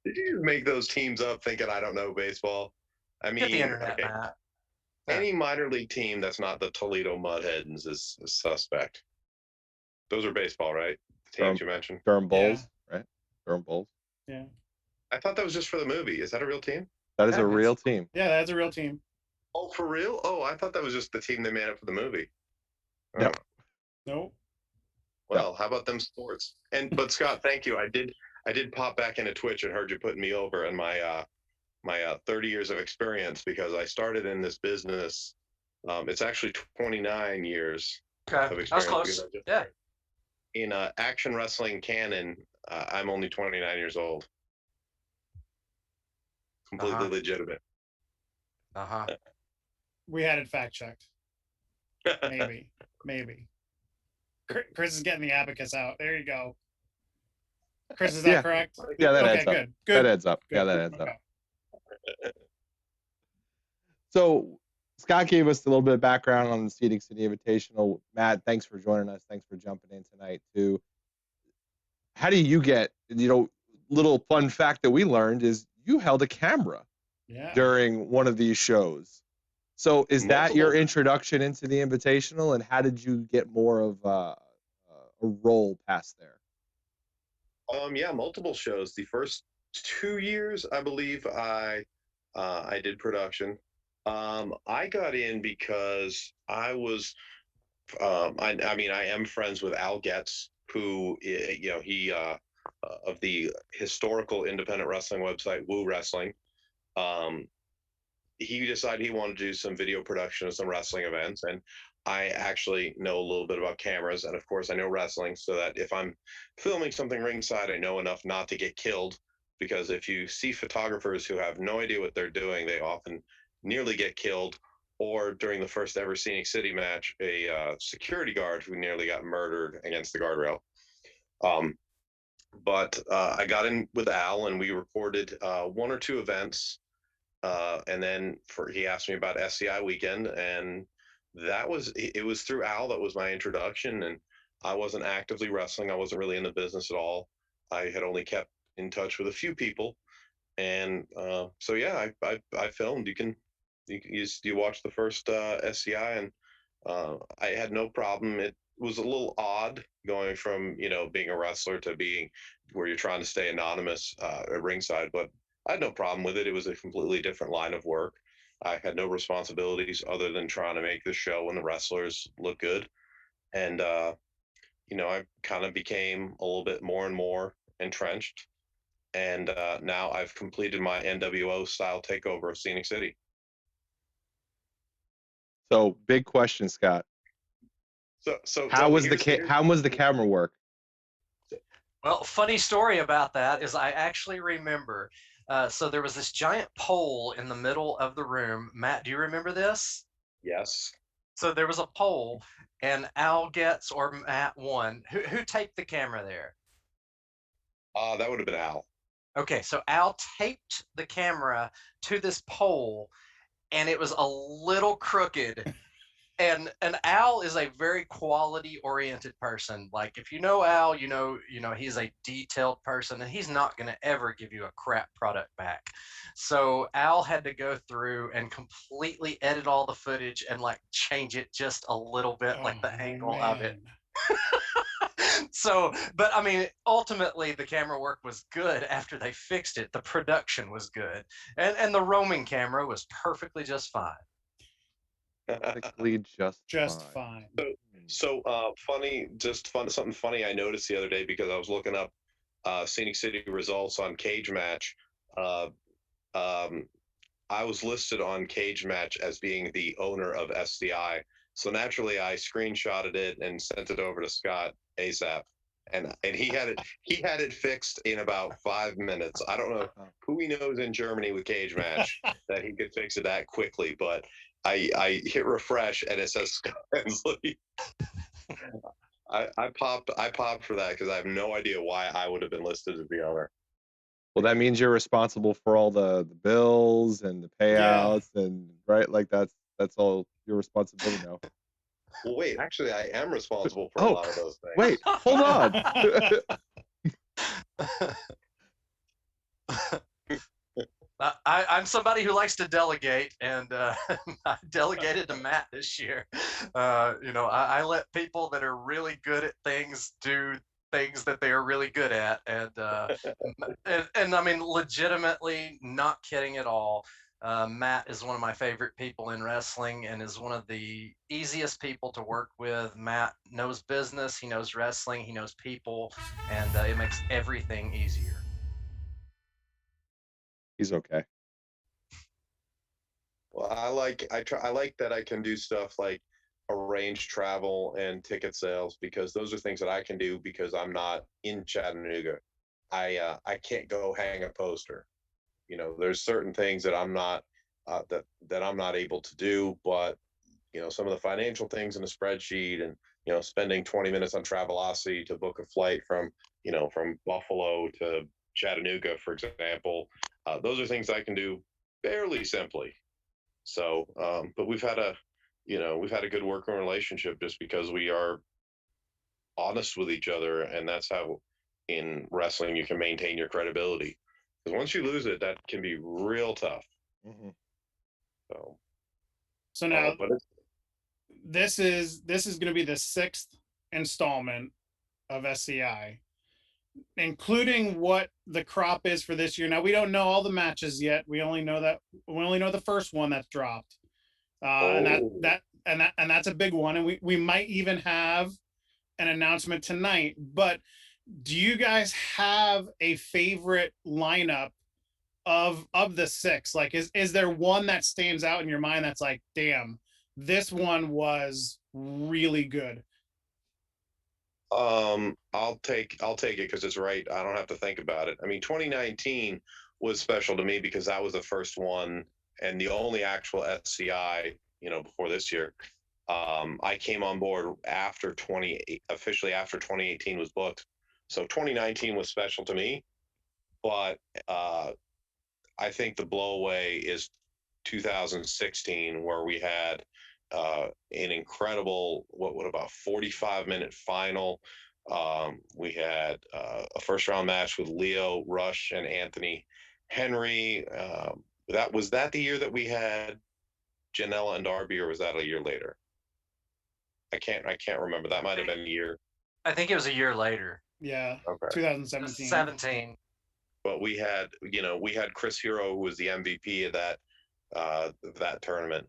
Did you just make those teams up thinking I don't know baseball? I mean, get the internet, Matt. Any minor league team that's not the Toledo Mudhens is suspect. Those are baseball, right? The teams you mentioned. Durham Bulls, right? Durham Bulls. Yeah. I thought that was just for the movie. Is that a real team? That is a real team. Yeah, that's a real team. Oh, for real? Oh, I thought that was just the team they made up for the movie. No. Nope. Well, how about them sports? But Scott, thank you. I did pop back into Twitch and heard you putting me over and my 30 years of experience, because I started in this business. It's actually 29 years of experience. I was close. Yeah. In action wrestling canon, I'm only 29 years old. Completely legitimate. We had it fact checked. Maybe. Chris is getting the abacus out. There you go. Chris, is that correct? Yeah, that adds up. Good. That adds up. Good. Yeah, that adds up. So Scott gave us a little bit of background on the Scenic City Invitational. Matt, thanks for joining us. Thanks for jumping in tonight too. How do you get, little fun fact that we learned is you held a camera during one of these shows. So is that your introduction into the Invitational, and how did you get more of a role past there? Yeah, multiple shows. The first 2 years, I believe, I did production. I got in because I was, I am friends with Al Getz, who, he of the historical independent wrestling website Woo Wrestling. He decided he wanted to do some video production of some wrestling events, and I actually know a little bit about cameras, and of course I know wrestling, so that if I'm filming something ringside, I know enough not to get killed, because if you see photographers who have no idea what they're doing, they often nearly get killed. Or during the first ever Scenic City match, a security guard who nearly got murdered against the guardrail. But I got in with Al, and we recorded 1 or 2 events. And then he asked me about SCI weekend, and it was through Al that was my introduction. And I wasn't actively wrestling. I wasn't really in the business at all. I had only kept in touch with a few people. And so, yeah, I filmed. You watch the first SCI, and I had no problem. It was a little odd going from, being a wrestler to being where you're trying to stay anonymous at ringside, but I had no problem with it. It was a completely different line of work. I had no responsibilities other than trying to make the show and the wrestlers look good. And, I kind of became a little bit more and more entrenched. And now I've completed my NWO style takeover of Scenic City. So big question, Scott. So how was the camera work? Well, funny story about that is I actually remember. So there was this giant pole in the middle of the room. Matt, do you remember this? Yes. So there was a pole, and Al Getz or Matt won. Who taped the camera there? That would have been Al. Okay, so Al taped the camera to this pole, and it was a little crooked. and Al is a very quality oriented person. Like if you know Al, he's a detailed person, and he's not going to ever give you a crap product back. So Al had to go through and completely edit all the footage and like change it just a little bit, like the angle of it. So, but I mean, ultimately the camera work was good after they fixed it. The production was good, and the roaming camera was perfectly just fine. Perfectly just fine. So something funny I noticed the other day because I was looking up Scenic City results on Cage Match. I was listed on Cage Match as being the owner of SCI. So naturally, I screenshotted it and sent it over to Scott ASAP, and he had it fixed in about 5 minutes. I don't know who he knows in Germany with Cage Match that he could fix it that quickly, but I hit refresh and it says Scott Hensley. I popped for that because I have no idea why I would have been listed as the owner. Well, that means you're responsible for all the bills and the payouts, and right, like that's all your responsibility now. Well, wait, actually, I am responsible for a lot of those things. Wait, hold on. I'm somebody who likes to delegate, and I delegated to Matt this year. I let people that are really good at things do things that they are really good at, and I mean, legitimately, not kidding at all. Matt is one of my favorite people in wrestling and is one of the easiest people to work with. Matt knows business, he knows wrestling, he knows people, and it makes everything easier. He's okay. Well, I like that I can do stuff like arrange travel and ticket sales because those are things that I can do because I'm not in Chattanooga. I can't go hang a poster. There's certain things that I'm not that I'm not able to do, but some of the financial things in a spreadsheet and spending 20 minutes on Travelocity to book a flight from Buffalo to Chattanooga, for example, those are things I can do fairly simply. So, but we've had a good working relationship just because we are honest with each other, and that's how in wrestling you can maintain your credibility. Because once you lose it, that can be real tough. Mm-hmm. So now, this is going to be the 6th installment of SCI, including what the crop is for this year. Now we don't know all the matches yet. We only know the first one that's dropped, and that's a big one. And we might even have an announcement tonight. But do you guys have a favorite lineup of the 6? Like, is there one that stands out in your mind that's like, damn, this one was really good? I'll take it because it's right. I don't have to think about it. I mean, 2019 was special to me because that was the first one and the only actual SCI, before this year. I came on board officially after 2018 was booked. So 2019 was special to me, but I think the blowaway is 2016, where we had an incredible, about 45-minute final. We had a first round match with Leo Rush and Anthony Henry. Was that the year that we had Janela and Darby, or was that a year later? I can't remember. That might have been a year. I think it was a year later. Yeah. Okay. 2017. 17. But we had Chris Hero, who was the MVP of that tournament.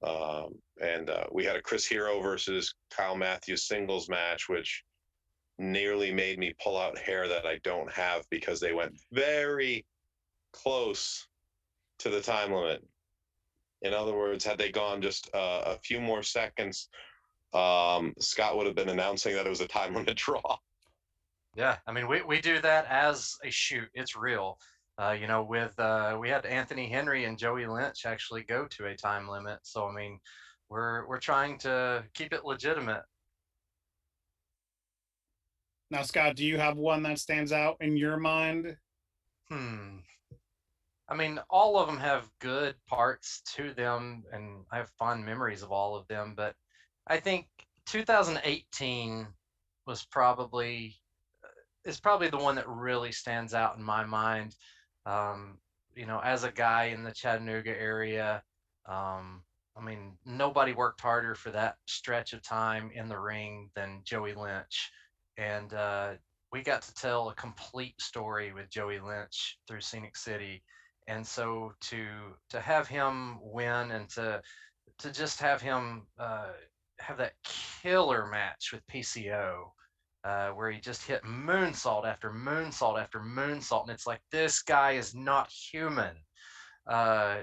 And we had a Chris Hero versus Kyle Matthews singles match, which nearly made me pull out hair that I don't have because they went very close to the time limit. In other words, had they gone just a few more seconds, Scott would have been announcing that it was a time limit draw. Yeah, I mean, we do that as a shoot. It's real. We had Anthony Henry and Joey Lynch actually go to a time limit. So I mean, we're trying to keep it legitimate. Now, Scott, do you have one that stands out in your mind? I mean, all of them have good parts to them, and I have fond memories of all of them. But I think 2018 was probably is probably the one that really stands out in my mind. Um, you know, as a guy in the Chattanooga area, I mean, nobody worked harder for that stretch of time in the ring than Joey Lynch, and we got to tell a complete story with Joey Lynch through Scenic City, and so to have him win and to just have him have that killer match with PCO, where he just hit moonsault after moonsault after moonsault, and it's like, this guy is not human. Uh,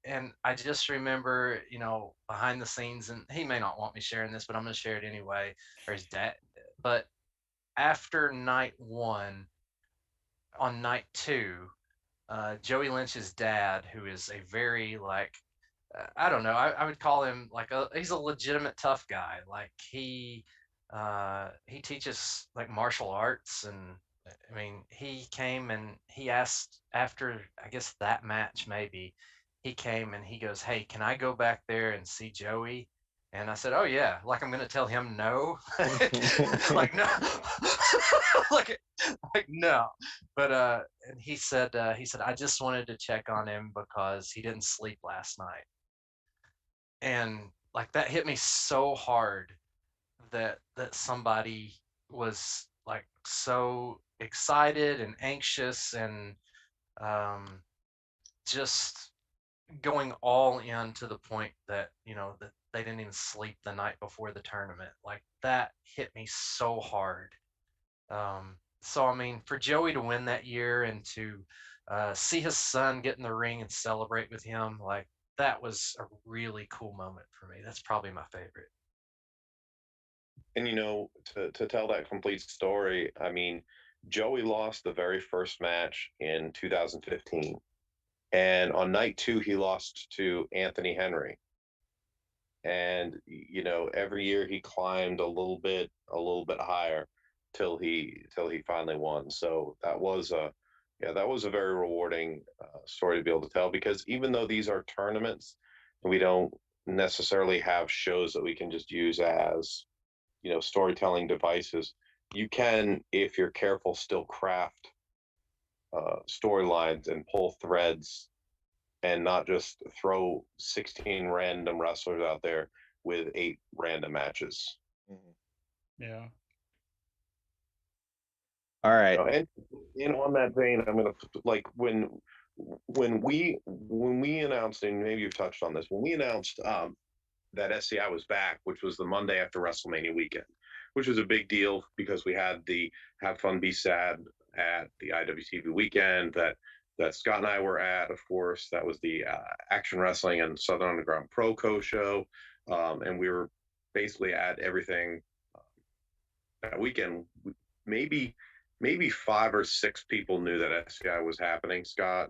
and I just remember, you know, behind the scenes, and he may not want me sharing this, but I'm going to share it anyway. Or his dad. But after night one, on night two, Joey Lynch's dad, who is a very like, I don't know, I would call him like he's a legitimate tough guy. Like he teaches like martial arts, and I mean, he came and he asked after, I guess, that match, maybe he came and he goes, "Hey, can I go back there and see Joey?" And I said, "Oh yeah." Like, I'm gonna tell him no? Like, no. like like no. But and he said, "I just wanted to check on him because he didn't sleep last night." And like, that hit me so hard, that somebody was like so excited and anxious, and um, just going all in to the point that, you know, that they didn't even sleep the night before the tournament. Like, that hit me so hard. So I mean, for Joey to win that year and to see his son get in the ring and celebrate with him, like, that was a really cool moment for me. That's probably my favorite. And you know, to tell that complete story, I mean, Joey lost the very first match in 2015, and on night two he lost to Anthony Henry. And you know, every year he climbed a little bit higher till he finally won. So that was a yeah, that was a very rewarding story to be able to tell, because even though these are tournaments, we don't necessarily have shows that we can just use as, you know, storytelling devices. You can, if you're careful, still craft storylines and pull threads, and not just throw 16 random wrestlers out there with 8 random matches. Yeah. All right. And on that vein, I'm gonna, like, when we announced, and maybe you've touched on this, when we announced that SCI was back, which was the Monday after WrestleMania weekend, which was a big deal because we had the Have Fun Be Sad at the IWTV weekend that Scott and I were at. Of course, that was the Action Wrestling and Southern Underground Pro Co show, and we were basically at everything that weekend. Maybe 5 or 6 people knew that SCI was happening, Scott.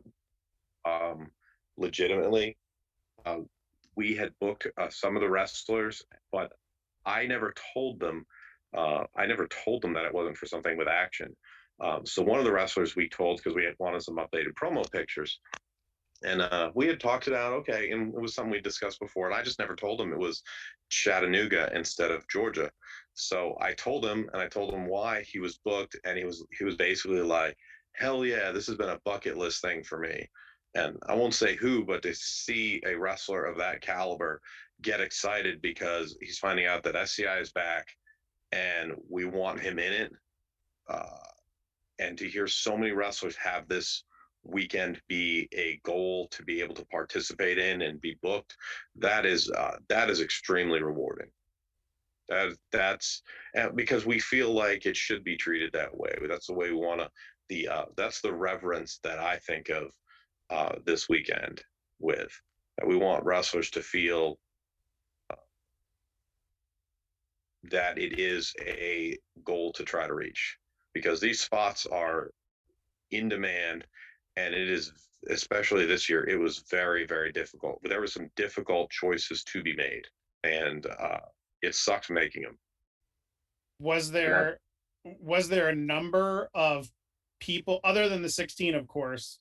Legitimately, we had booked some of the wrestlers, but I never told them. I never told them that it wasn't for something with Action. So one of the wrestlers we told, because we had wanted some updated promo pictures, and we had talked it out, okay, and it was something we discussed before, and I just never told him it was Chattanooga instead of Georgia. So I told him, and I told him why he was booked, and he was basically like, "Hell yeah, this has been a bucket list thing for me." And I won't say who, but to see a wrestler of that caliber get excited because he's finding out that SCI is back and we want him in it, and to hear so many wrestlers have this weekend be a goal to be able to participate in and be booked, that is extremely rewarding. That's because we feel like it should be treated that way. That's the way we want to. That's the reverence that I think of this weekend with. That we want wrestlers to feel that it is a goal to try to reach, because these spots are in demand, and it is, especially this year, it was very, very difficult. But there were some difficult choices to be made, and it sucks making them. Was there a number of people other than the 16, of course?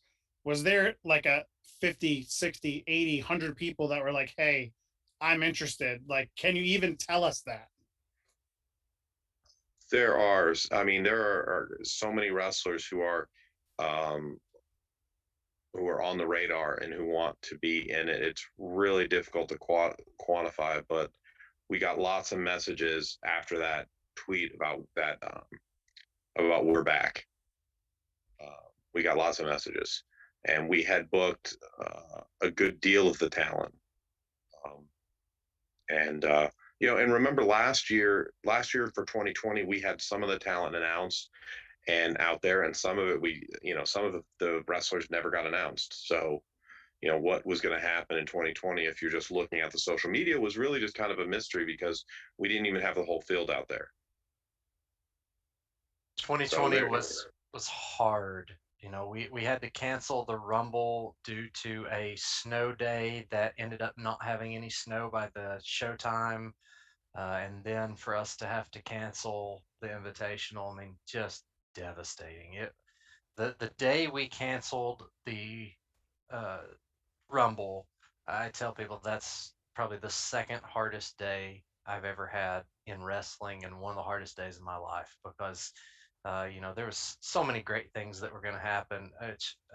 Was there like a 50, 60, 80, 100 people that were like, hey, I'm interested? Like, can you even tell us that? There are, I mean, there are so many wrestlers um, who are on the radar and who want to be in it. It's really difficult to quantify, but we got lots of messages after that tweet about that, about we're back. We got lots of messages, and we had booked a good deal of the talent. And you know, and remember last year for 2020, we had some of the talent announced and out there, and some of it some of the wrestlers never got announced. So, you know, what was going to happen in 2020, if you're just looking at the social media, was really just kind of a mystery because we didn't even have the whole field out there. 2020 was hard. You know, we had to cancel the Rumble due to a snow day that ended up not having any snow by the showtime. And then for us to have to cancel the Invitational, I mean, just devastating. The day we canceled the Rumble, I tell people that's probably the second hardest day I've ever had in wrestling, and one of the hardest days of my life, because you know, there was so many great things that were going to happen.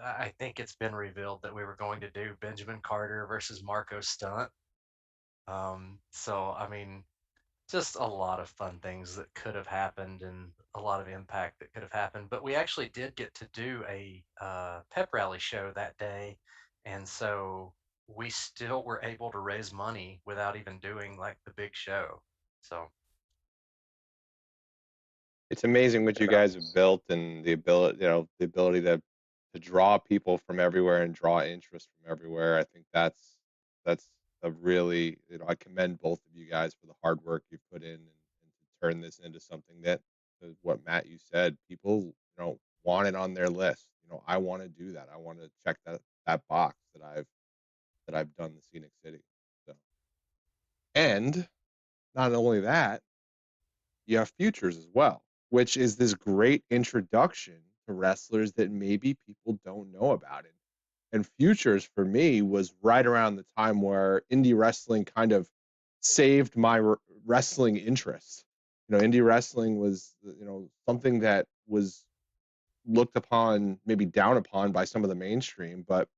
I think it's been revealed that we were going to do Benjamin Carter versus Marco Stunt. So I mean, just a lot of fun things that could have happened, and a lot of impact that could have happened. But we actually did get to do a pep rally show that day, and so we still were able to raise money without even doing like the big show. So It's amazing what you guys have built, and the ability, the ability to draw people from everywhere and draw interest from everywhere. I think that's a really, I commend both of you guys for the hard work you put in, and to turn this into something that, what Matt, you said, people, want it on their list. I want to do that. I want to check that box that I've done the Scenic City. So, and not only that, you have Futures as well, which is this great introduction to wrestlers that maybe people don't know about. And Futures for me was right around the time where indie wrestling kind of saved my wrestling interest. Indie wrestling was, something that was looked upon, maybe down upon by some of the mainstream. But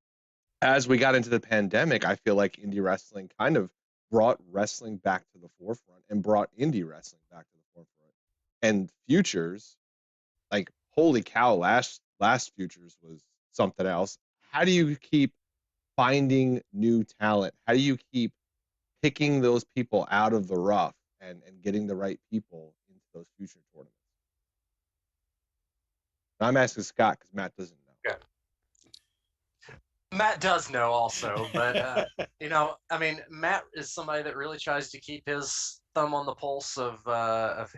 as we got into the pandemic, I feel like indie wrestling kind of brought wrestling back to the forefront and brought indie wrestling back to the forefront. And Futures, like, holy cow, last Futures was something else. How do you keep finding new talent? How do you keep picking those people out of the rough and getting the right people into those future tournaments? I'm asking Scott because Matt doesn't know. yeah. Matt does know also, but you know, I mean, Matt is somebody that really tries to keep his thumb on the pulse of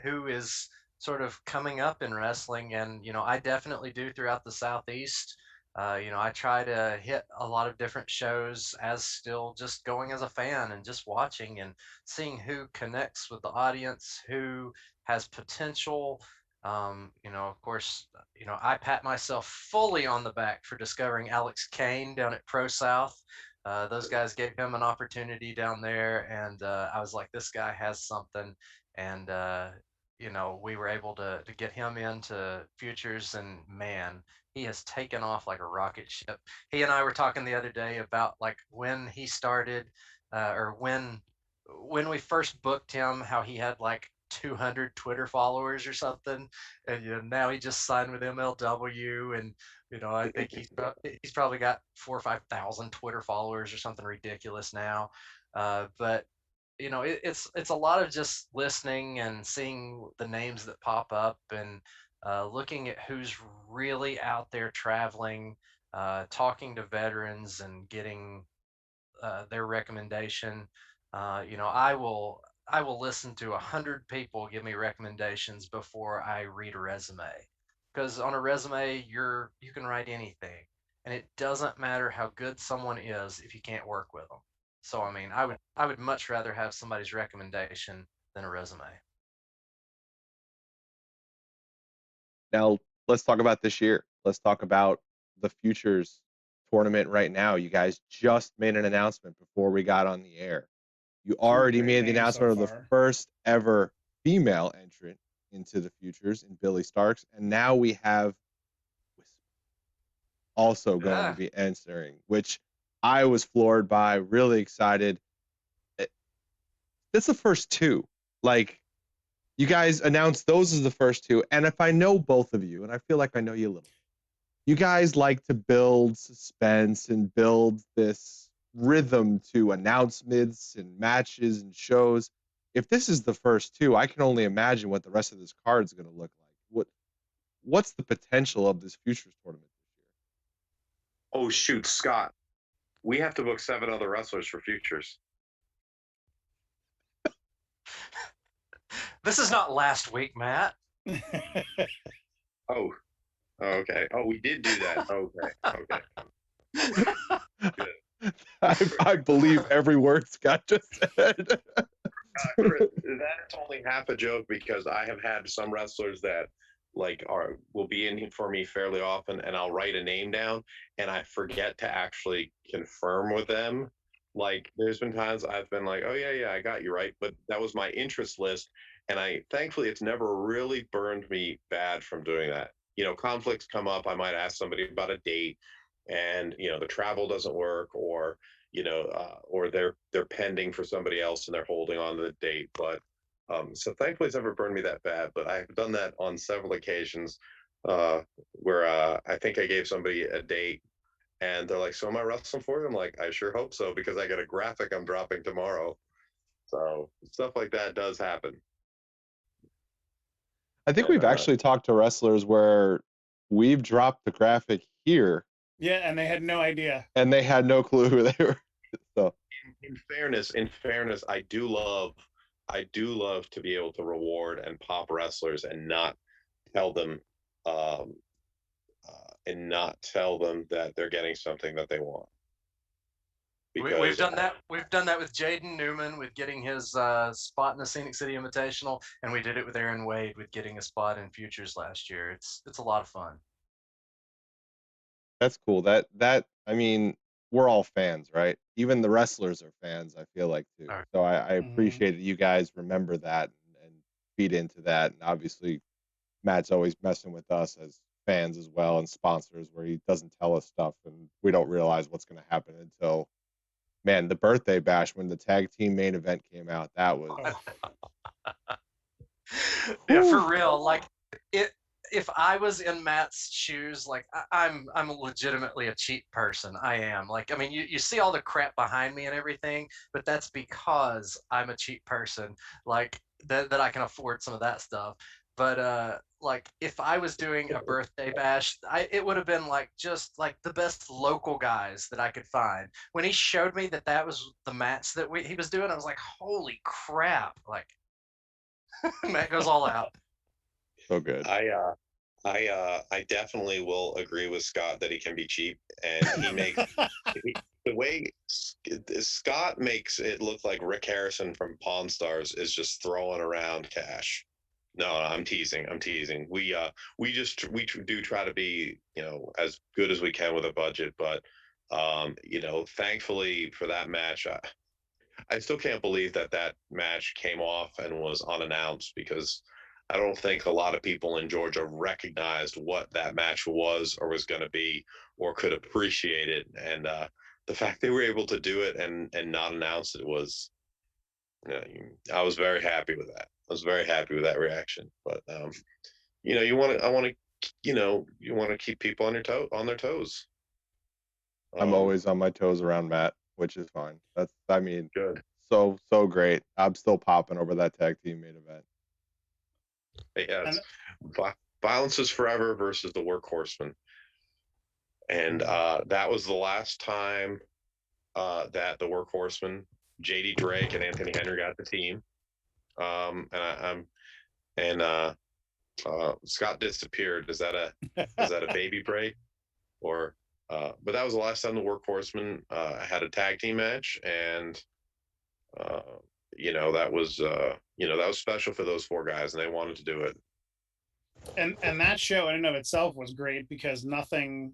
who is sort of coming up in wrestling, and you know, I definitely do throughout the Southeast. You know, I try to hit a lot of different shows as still just going as a fan and just watching and seeing who connects with the audience, who has potential. You know, of course, you know, I pat myself fully on the back for discovering Alex Kane down at Pro South. Those guys gave him an opportunity down there, and I was like, this guy has something. And you know, we were able to get him into Futures, and man, he has taken off like a rocket ship. He and I were talking the other day about like when he started, or when we first booked him, how he had like 200 Twitter followers or something, and you know, now he just signed with MLW, and you know, I think he's probably got 4,000 or 5,000 Twitter followers or something ridiculous now. But you know, it's a lot of just listening and seeing the names that pop up, and looking at who's really out there traveling, talking to veterans and getting their recommendation. You know, I will listen to 100 people give me recommendations before I read a resume, because on a resume you can write anything, and it doesn't matter how good someone is if you can't work with them. So I mean, I would much rather have somebody's recommendation than a resume. Now let's talk about this year. Let's talk about the Futures tournament right now. You guys just made an announcement before we got on the air. You already made the announcement of the first ever female entrant into the futures in Billy Starks, and now we have also going to be entering, which I was floored by, really excited. That's the first two. Like, you guys announced those as the first two, and if I know both of you, and I feel like I know you a little, you guys like to build suspense and build this rhythm to announcements and matches and shows. If this is the first two, I can only imagine what the rest of this card is going to look like. What's the potential of this futures tournament this year? Oh shoot, Scott, we have to book 7 other wrestlers for futures. This is not last week, Matt. Oh, okay. Oh, we did do that. Okay. Good. I believe every word Scott just said. That's only half a joke, because I have had some wrestlers that will be in for me fairly often, and I'll write a name down and I forget to actually confirm with them. Like, there's been times I've been like, oh yeah, I got you right, but that was my interest list, and thankfully it's never really burned me bad from doing that. Conflicts come up. I might ask somebody about a date, and the travel doesn't work, or or they're pending for somebody else and they're holding on to the date. But so thankfully it's never burned me that bad. But I've done that on several occasions where I think I gave somebody a date and they're like, so am I wrestling for you? I'm like, I sure hope so, because I got a graphic I'm dropping tomorrow. So stuff like that does happen. I think we've actually talked to wrestlers where we've dropped the graphic here. Yeah, and they had no idea. And they had no clue who they were. So in fairness, I do love to be able to reward and pop wrestlers and not tell them that they're getting something that they want. We've done that. We've done that with Jaden Newman with getting his spot in the Scenic City Invitational, and we did it with Aaron Wade with getting a spot in Futures last year. It's a lot of fun. That's cool. That I mean, we're all fans, right? Even the wrestlers are fans, I feel like, too. Right. So I appreciate that you guys remember that and feed into that. And obviously, Matt's always messing with us as fans as well, and sponsors, where he doesn't tell us stuff and we don't realize what's going to happen until, man, the birthday bash when the tag team main event came out. That was yeah, for real. Like, if I was in Matt's shoes, like, I'm legitimately a cheap person. I am. Like, I mean, you see all the crap behind me and everything, but that's because I'm a cheap person, like that I can afford some of that stuff. But like, if I was doing a birthday bash, it would have been like just like the best local guys that I could find. When he showed me that was the match that he was doing, I was like, holy crap! Like, Matt goes all out. So good. I definitely will agree with Scott that he can be cheap, and he makes the way Scott makes it look like Rick Harrison from Pawn Stars is just throwing around cash. No, I'm teasing. We do try to be, as good as we can with a budget, but thankfully for that match, I still can't believe that match came off and was unannounced, because I don't think a lot of people in Georgia recognized what that match was or was going to be or could appreciate it. And the fact they were able to do it and not announce it was, I was very happy with that. I was very happy with that reaction. But you want to keep people on their toes. I'm always on my toes around Matt, which is fine. Good. So great. I'm still popping over that tag team main event. Yeah, Violence is Forever versus the Workhorsemen, and that was the last time that the Workhorsemen, JD Drake and Anthony Henry, got the team. Scott disappeared. Is that a baby break, or? But that was the last time the Workhorsemen had a tag team match, and that was special for those 4 guys, and they wanted to do it. And that show in and of itself was great, because nothing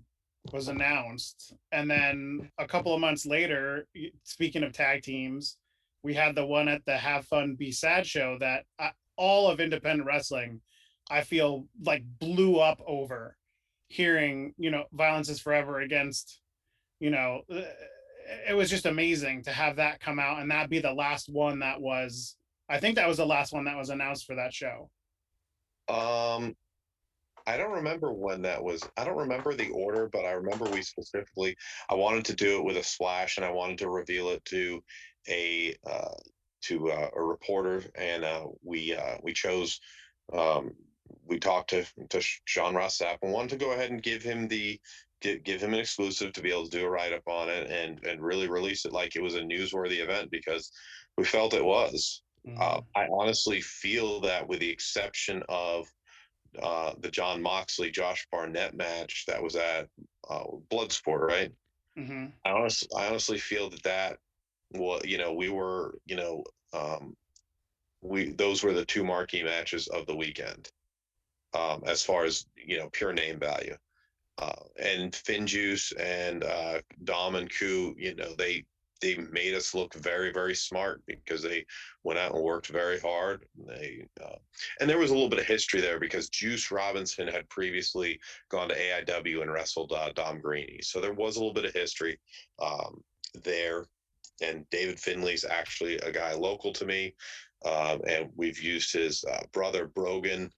was announced, and then a couple of months later, speaking of tag teams, we had the one at the Have Fun Be Sad show that all of independent wrestling, I feel like, blew up over hearing, Violence is Forever against, it was just amazing to have that come out and that be the last one that was, I think that was the last one that was announced for that show. I don't remember when that was. I don't remember the order, but I remember I wanted to do it with a splash, and I wanted to reveal it to a reporter, and we chose. We talked to Sean Ross Sapp and wanted to go ahead and give him an exclusive to be able to do a write up on it and really release it like it was a newsworthy event, because we felt it was. Mm-hmm. I honestly feel that, with the exception of the John Moxley Josh Barnett match that was at Bloodsport, right? Mm-hmm. I honestly feel that those were the two marquee matches of the weekend, as far as pure name value. And Finjuice and Dom and Ku, they made us look very, very smart, because they went out and worked very hard. And there was a little bit of history there, because Juice Robinson had previously gone to AIW and wrestled Dom Greeny. So there was a little bit of history there. And David Finley's actually a guy local to me. And we've used his brother Brogan.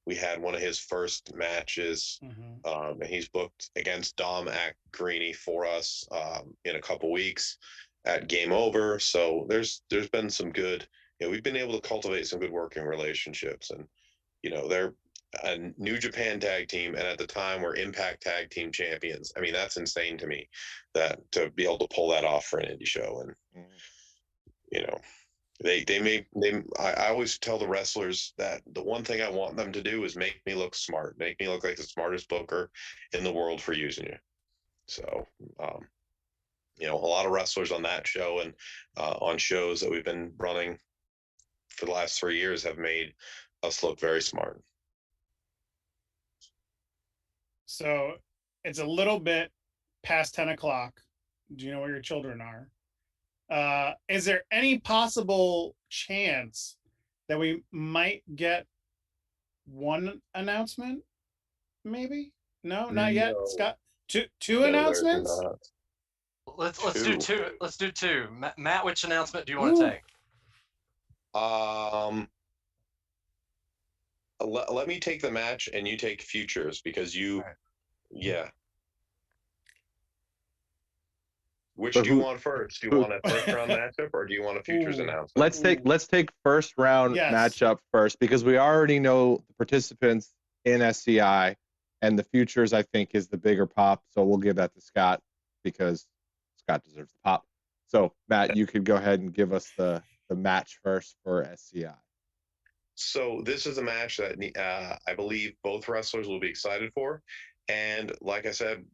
We had one of his first matches, and he's booked against Dom at Greeny for us in a couple weeks at Game Over. So there's been some good, we've been able to cultivate some good working relationships, and they're a New Japan tag team, and at the time we're Impact Tag Team champions. I mean, that's insane to me, that to be able to pull that off for an indie show. And I always tell the wrestlers that the one thing I want them to do is make me look smart, make me look like the smartest booker in the world for using you. So, a lot of wrestlers on that show and on shows that we've been running for the last 3 years have made us look very smart. So it's a little bit past 10 o'clock. Do you know where your children are? Is there any possible chance that we might get one announcement? Maybe? No, not yet. Scott, two announcements? Let's do two. Let's do two. Matt, which announcement do you want to take? Let me take the match and you take futures, because yeah. Which do you want first? Do you want a first round matchup, or do you want a futures announcement? Let's take first round matchup first, because we already know the participants in SCI, and the futures I think is the bigger pop. So we'll give that to Scott, because Scott deserves the pop. So Matt, you could go ahead and give us the match first for SCI. So this is a match that I believe both wrestlers will be excited for. And like I said,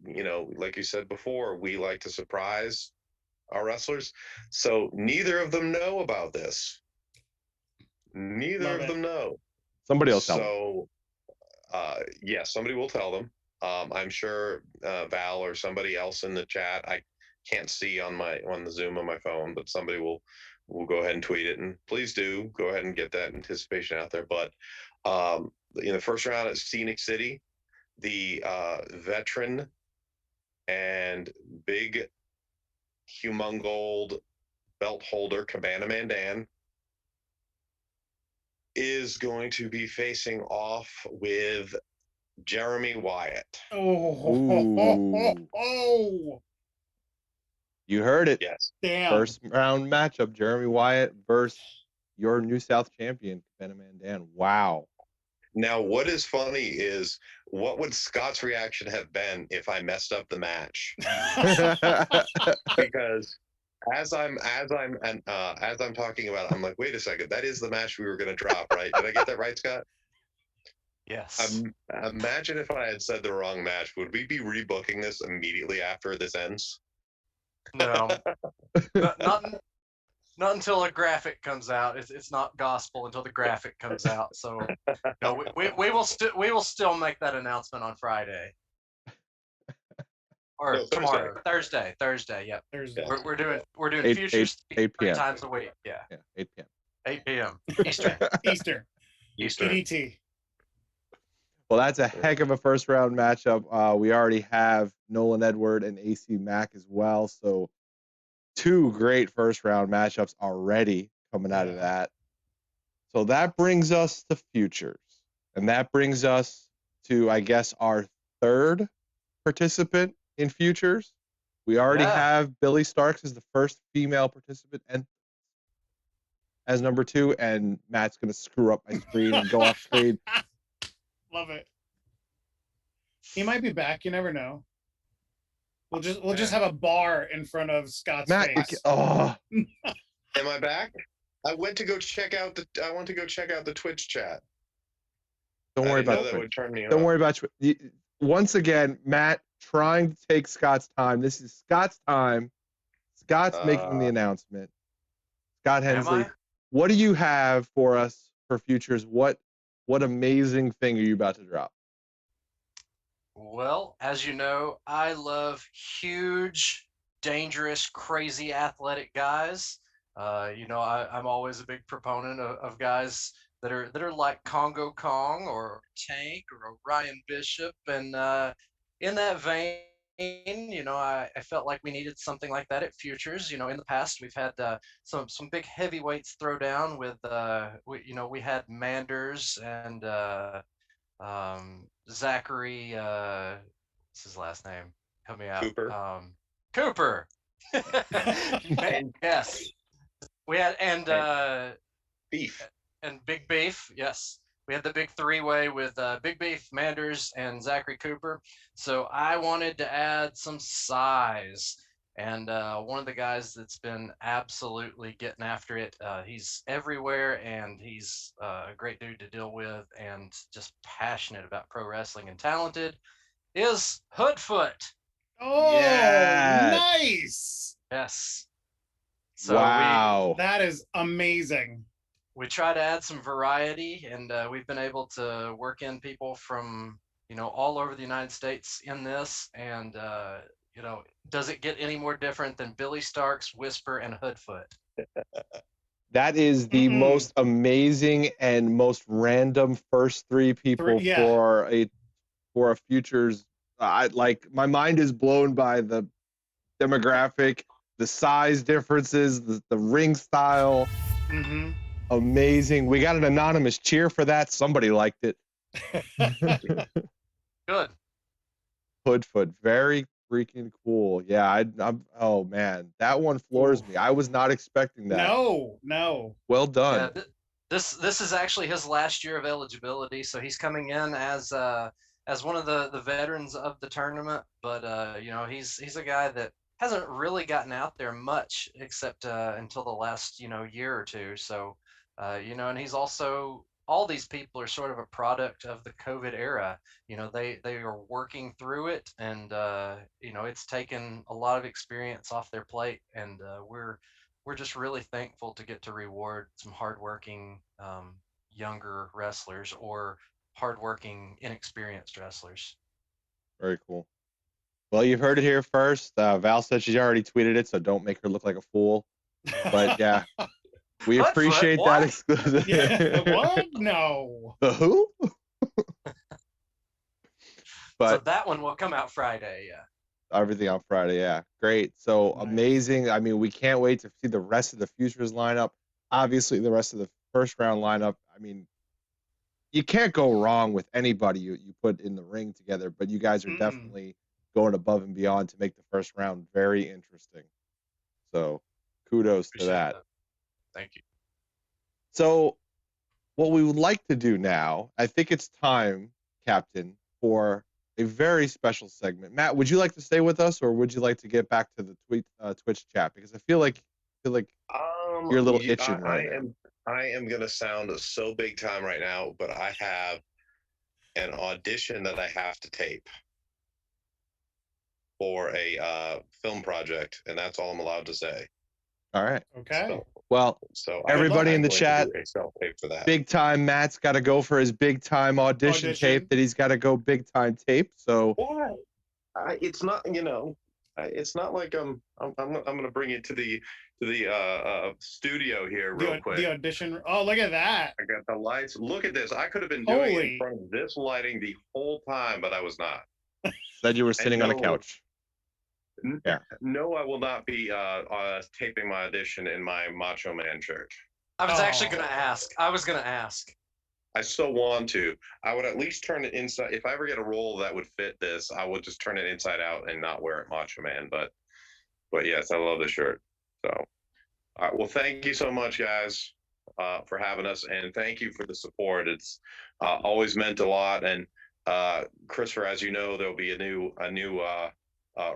like you said before, we like to surprise our wrestlers. So neither of them know about this. Neither of them know. Somebody will tell them. So, somebody will tell them. I'm sure Val or somebody else in the chat. I can't see on the Zoom on my phone, but somebody will go ahead and tweet it. And please do go ahead and get that anticipation out there. But in the first round at Scenic City, the veteran and big humongold belt holder Cabana Man is going to be facing off with Jeremy Wyatt. Oh. You heard it. Yes. Damn. First round matchup, Jeremy Wyatt versus your New South champion, Cabana Man. Wow. Now, what is funny is, what would Scott's reaction have been if I messed up the match? Because as I'm talking about it, I'm like, wait a second, that is the match we were going to drop, right? Did I get that right, Scott? Yes. Imagine if I had said the wrong match. Would we be rebooking this immediately after this ends? No. Not until a graphic comes out. It's not gospel until the graphic comes out. So no, we will still make that announcement on Friday. Or No, tomorrow, Thursday. Yep. Thursday. Yeah. We're doing 8 futures 8 three p.m. times a week. Yeah. 8 p.m. 8 p.m. Eastern. Eastern. Eastern. EDT. Well, that's a heck of a first round matchup. We already have Nolan Edward and AC Mack as well. So 2 great first round matchups already coming out of that. So that brings us to futures. And that brings us to, I guess, our third participant in futures. We already have Billy Starks as the first female participant and as number 2, and Matt's gonna screw up my screen and go off screen. Love it. He might be back. You never know. We'll just have a bar in front of Scott's face. Oh, Am I back? I went to go check out the Twitch chat. don't worry about that would turn me Don't on. worry about once again, Matt trying to take Scott's time. This is Scott's time. Scott's making the announcement. Scott Hensley, what do you have for us for futures? What amazing thing are you about to drop? Well, as you know, I love huge, dangerous, crazy athletic guys. I'm always a big proponent of guys that are like Congo Kong or Tank or Ryan Bishop. And in that vein, I felt like we needed something like that at Futures. In the past, we've had some big heavyweights throw down with, we had Manders and Zachary, what's his last name? Help me out. Cooper. Yes. We had Beef and Big Beef. Yes, we had the big 3-way with Big Beef, Manders, and Zachary Cooper. So I wanted to add some size, and one of the guys that's been absolutely getting after it. He's everywhere, and he's a great dude to deal with, and just passionate about pro wrestling and talented. Is Hoodfoot. Oh, yes. Nice. Yes. So wow. That is amazing. We try to add some variety, and we've been able to work in people from, all over the United States in this. And, does it get any more different than Billy Starks, Whisper, and Hoodfoot? That is the most amazing and most random first 3 people for a futures. My mind is blown by the demographic, the size differences, the ring style. Amazing. We got an anonymous cheer for that. Somebody liked it. Good. Hoodfoot, very freaking cool. Yeah, I'm. Oh man, that one floors me. I was not expecting that. No. Well done. Yeah, this is actually his last year of eligibility, so he's coming in as one of the veterans of the tournament. But he's a guy that hasn't really gotten out there much except until the last year or two. So and he's also, all these people are sort of a product of the COVID era. They are working through it, and it's taken a lot of experience off their plate, and we're just really thankful to get to reward some hardworking younger wrestlers or hardworking inexperienced wrestlers. Very cool. Well, you've heard it here first. Val said she's already tweeted it, so don't make her look like a fool. But yeah, we appreciate that exclusive. Yeah, what? No. The who? But so that one will come out Friday. Yeah. Everything on Friday. Yeah, great. So amazing. I mean, we can't wait to see the rest of the futures lineup. Obviously, the rest of the first round lineup. I mean, you can't go wrong with anybody you put in the ring together. But you guys are definitely going above and beyond to make the first round very interesting. So kudos to that. Thank you. So what we would like to do now, I think it's time, Captain, for a very special segment. Matt, would you like to stay with us, or would you like to get back to the Twitch chat? Because I feel like you're a little itching right now. I am going to sound so big time right now, but I have an audition that I have to tape for a film project, and that's all I'm allowed to say. All right. Okay. So everybody in the chat, big time. Matt's got to go for his big time audition tape that he's got to go big time tape. So It's not, it's not like I'm going to bring it to the studio here real quick. The audition. Oh, look at that! I got the lights. Look at this. I could have been doing it in front of this lighting the whole time, but I was not. Said you were sitting on a couch. Yeah. No, I will not be taping my audition in my Macho Man shirt. I was actually going to ask. I so want to. I would at least turn it inside. If I ever get a role that would fit this, I would just turn it inside out and not wear it Macho Man. But yes, I love the shirt. So, all right. Well, thank you so much, guys, for having us, and thank you for the support. It's always meant a lot. And Christopher, as you know, there'll be a new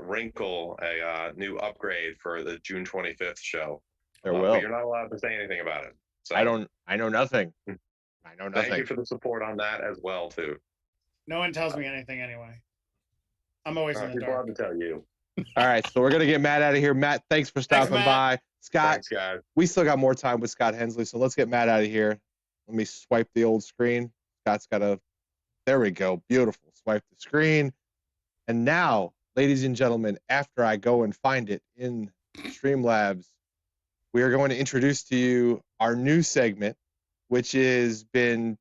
wrinkle, a new upgrade for the June 25th show. There will. But you're not allowed to say anything about it. So I know nothing. I know nothing. Thank you for the support on that as well, too. No one tells me anything anyway. I'm always in the dark. People have to tell you. All right, so we're gonna get Matt out of here. Matt, thanks for stopping by. Scott, thanks, guys. We still got more time with Scott Hensley, so let's get Matt out of here. Let me swipe the old screen. Scott's got a. There we go. Beautiful. Swipe the screen. And now, ladies and gentlemen, after I go and find it in Streamlabs, we are going to introduce to you our new segment, which has been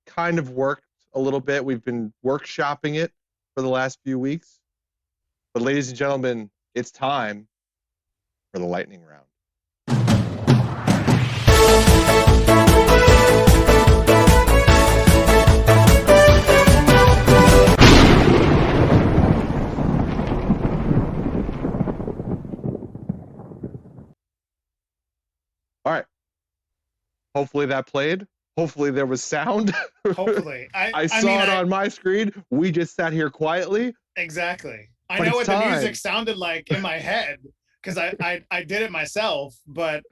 kind of worked a little bit. We've been workshopping it for the last few weeks. But ladies and gentlemen, it's time for the lightning round. All right. Hopefully that played. Hopefully there was sound. Hopefully. I saw it on my screen. We just sat here quietly. Exactly. I know what the music sounded like in my head because I did it myself, but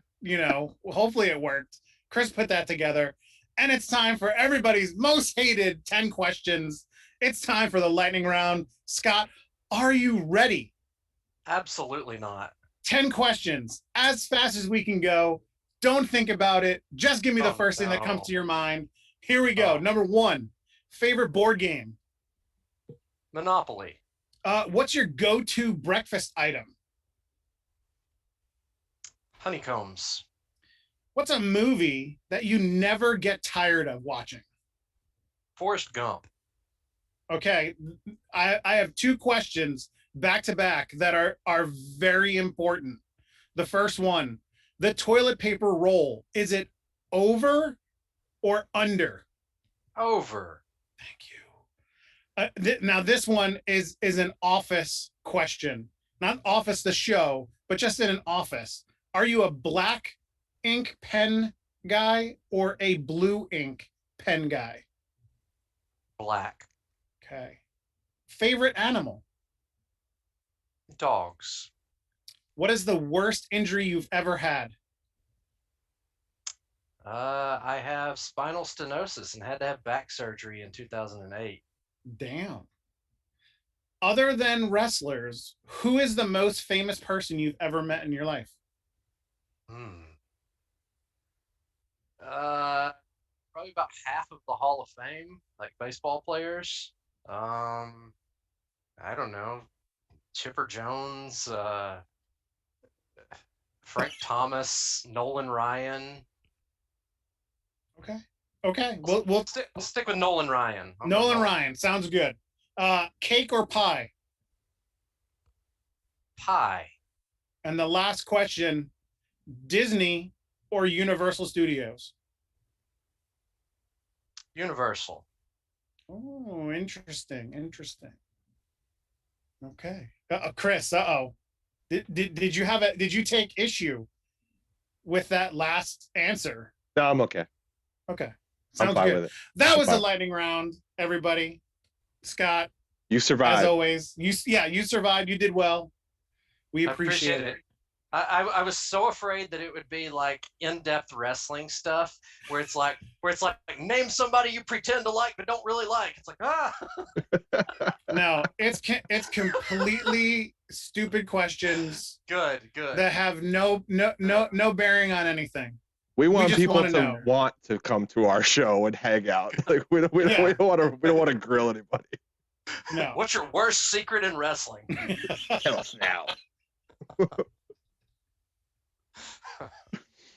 hopefully it worked. Chris put that together. And it's time for everybody's most hated 10 questions. It's time for the lightning round. Scott, are you ready? Absolutely not. 10 questions, as fast as we can go. Don't think about it. Just give me the first thing that comes to your mind. Here we go. Number 1, favorite board game? Monopoly. What's your go-to breakfast item? Honeycombs. What's a movie that you never get tired of watching? Forrest Gump. Okay, I have 2 questions back to back that are very important. The first one, the toilet paper roll, is it over or under? Over. Thank you. Now this one is an office question, not Office the show, but just in an office. Are you a black ink pen guy or a blue ink pen guy? Black. Okay. Favorite animal? Dogs. What is the worst injury you've ever had? I have spinal stenosis and had to have back surgery in 2008. Damn. Other than wrestlers, who is the most famous person you've ever met in your life? Probably about half of the Hall of Fame, like baseball players. I don't know. Chipper Jones, Frank Thomas, Nolan Ryan. Okay. We'll stick with Nolan Ryan. Nolan Ryan sounds good. Cake or pie? Pie. And the last question, Disney or Universal Studios? Universal. Oh, interesting. Okay. Chris, Did you take issue with that last answer? No, I'm okay. Okay. Sounds good. With it. That was the lightning round, everybody. Scott, you survived. As always. You survived. You did well. We appreciate it. I was so afraid that it would be like in-depth wrestling stuff where it's like name somebody you pretend to like but don't really like. It's like No, it's completely stupid questions. Good. That have no bearing on anything. We want people to want to come to our show and hang out. Like we don't want to grill anybody. No. What's your worst secret in wrestling? Tell us now.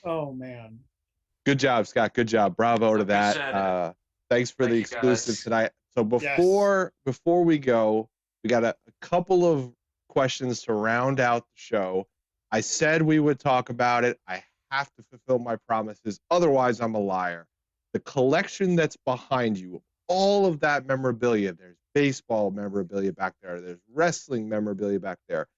Oh man. Good job, Scott. Good job. Bravo to that. Thanks for the exclusive tonight. So before we go, we got a couple of questions to round out the show. I said we would talk about it. I have to fulfill my promises. Otherwise, I'm a liar. The collection that's behind you, all of that memorabilia, there's baseball memorabilia back there. There's wrestling memorabilia back there.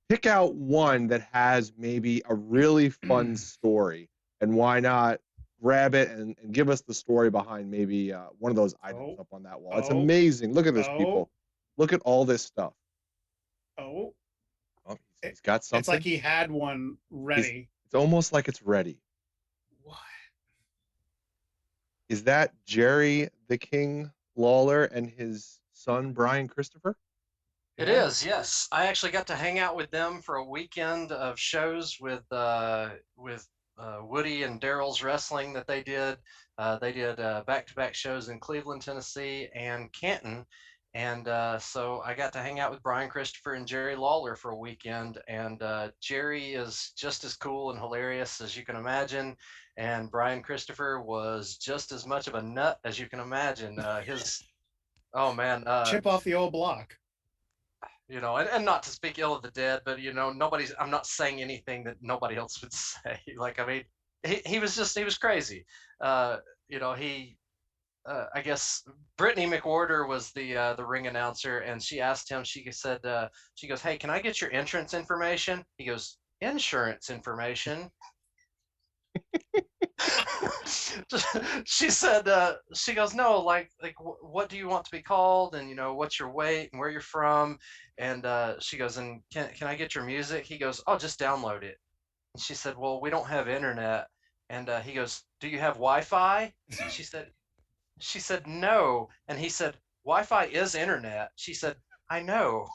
Pick out one that has maybe a really fun story, and why not grab it and give us the story behind maybe one of those items up on that wall. It's amazing. Look at this, people. Look at all this stuff. Oh, he's got something. It's like he had one ready. It's almost like it's ready. What? Is that Jerry the King Lawler and his son Brian Christopher? It is, yes. I actually got to hang out with them for a weekend of shows with Woody and Daryl's wrestling that they did. They did back-to-back shows in Cleveland, Tennessee, and Canton. And so I got to hang out with Brian Christopher and Jerry Lawler for a weekend. And Jerry is just as cool and hilarious as you can imagine. And Brian Christopher was just as much of a nut as you can imagine. Oh man. Chip off the old block. You know, and not to speak ill of the dead, but you know, I'm not saying anything that nobody else would say. Like, I mean, he was crazy. You know, I guess Brittany McWhorter was the ring announcer, and she asked him, she goes, "Hey, can I get your entrance information?" He goes, "Insurance information?" She said, she goes, "No, like what do you want to be called, and you know, what's your weight and where you're from?" And she goes, "And can I get your music?" He goes, "Oh, just download it." And she said, "Well, we don't have internet." And he goes, "Do you have Wi-Fi?" She said no. And he said, "Wi-Fi is internet." She said, "I know."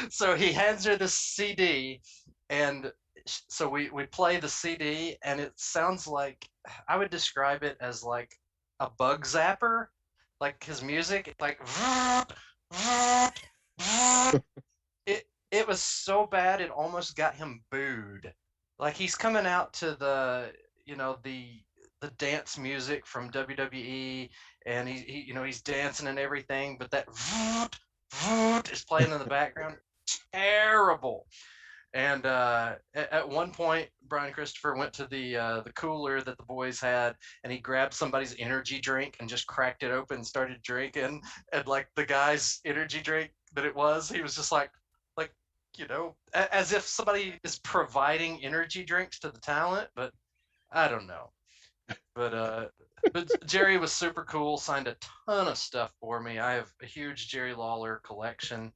So he hands her the CD, and so we play the CD, and it sounds like, I would describe it as like a bug zapper, like his music, like it was so bad it almost got him booed. Like, he's coming out to the, you know, the dance music from WWE, and he you know, he's dancing and everything, but that is playing in the background. Terrible. And at one point, Brian Christopher went to the cooler that the boys had, and he grabbed somebody's energy drink and just cracked it open and started drinking. And like the guy's energy drink that it was, he was just like, you know, as if somebody is providing energy drinks to the talent. But I don't know. But Jerry was super cool. Signed a ton of stuff for me. I have a huge Jerry Lawler collection.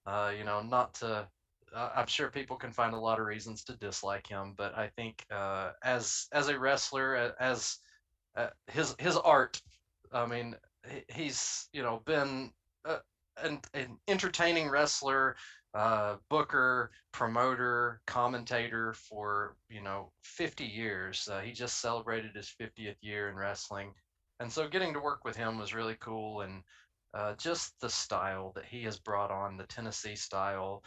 You know, not to. I'm sure people can find a lot of reasons to dislike him, but I think as a wrestler, as his art, I mean, he's, you know, been an entertaining wrestler, booker, promoter, commentator for, you know, 50 years. He just celebrated his 50th year in wrestling, and so getting to work with him was really cool. And just the style that he has brought on, the Tennessee style.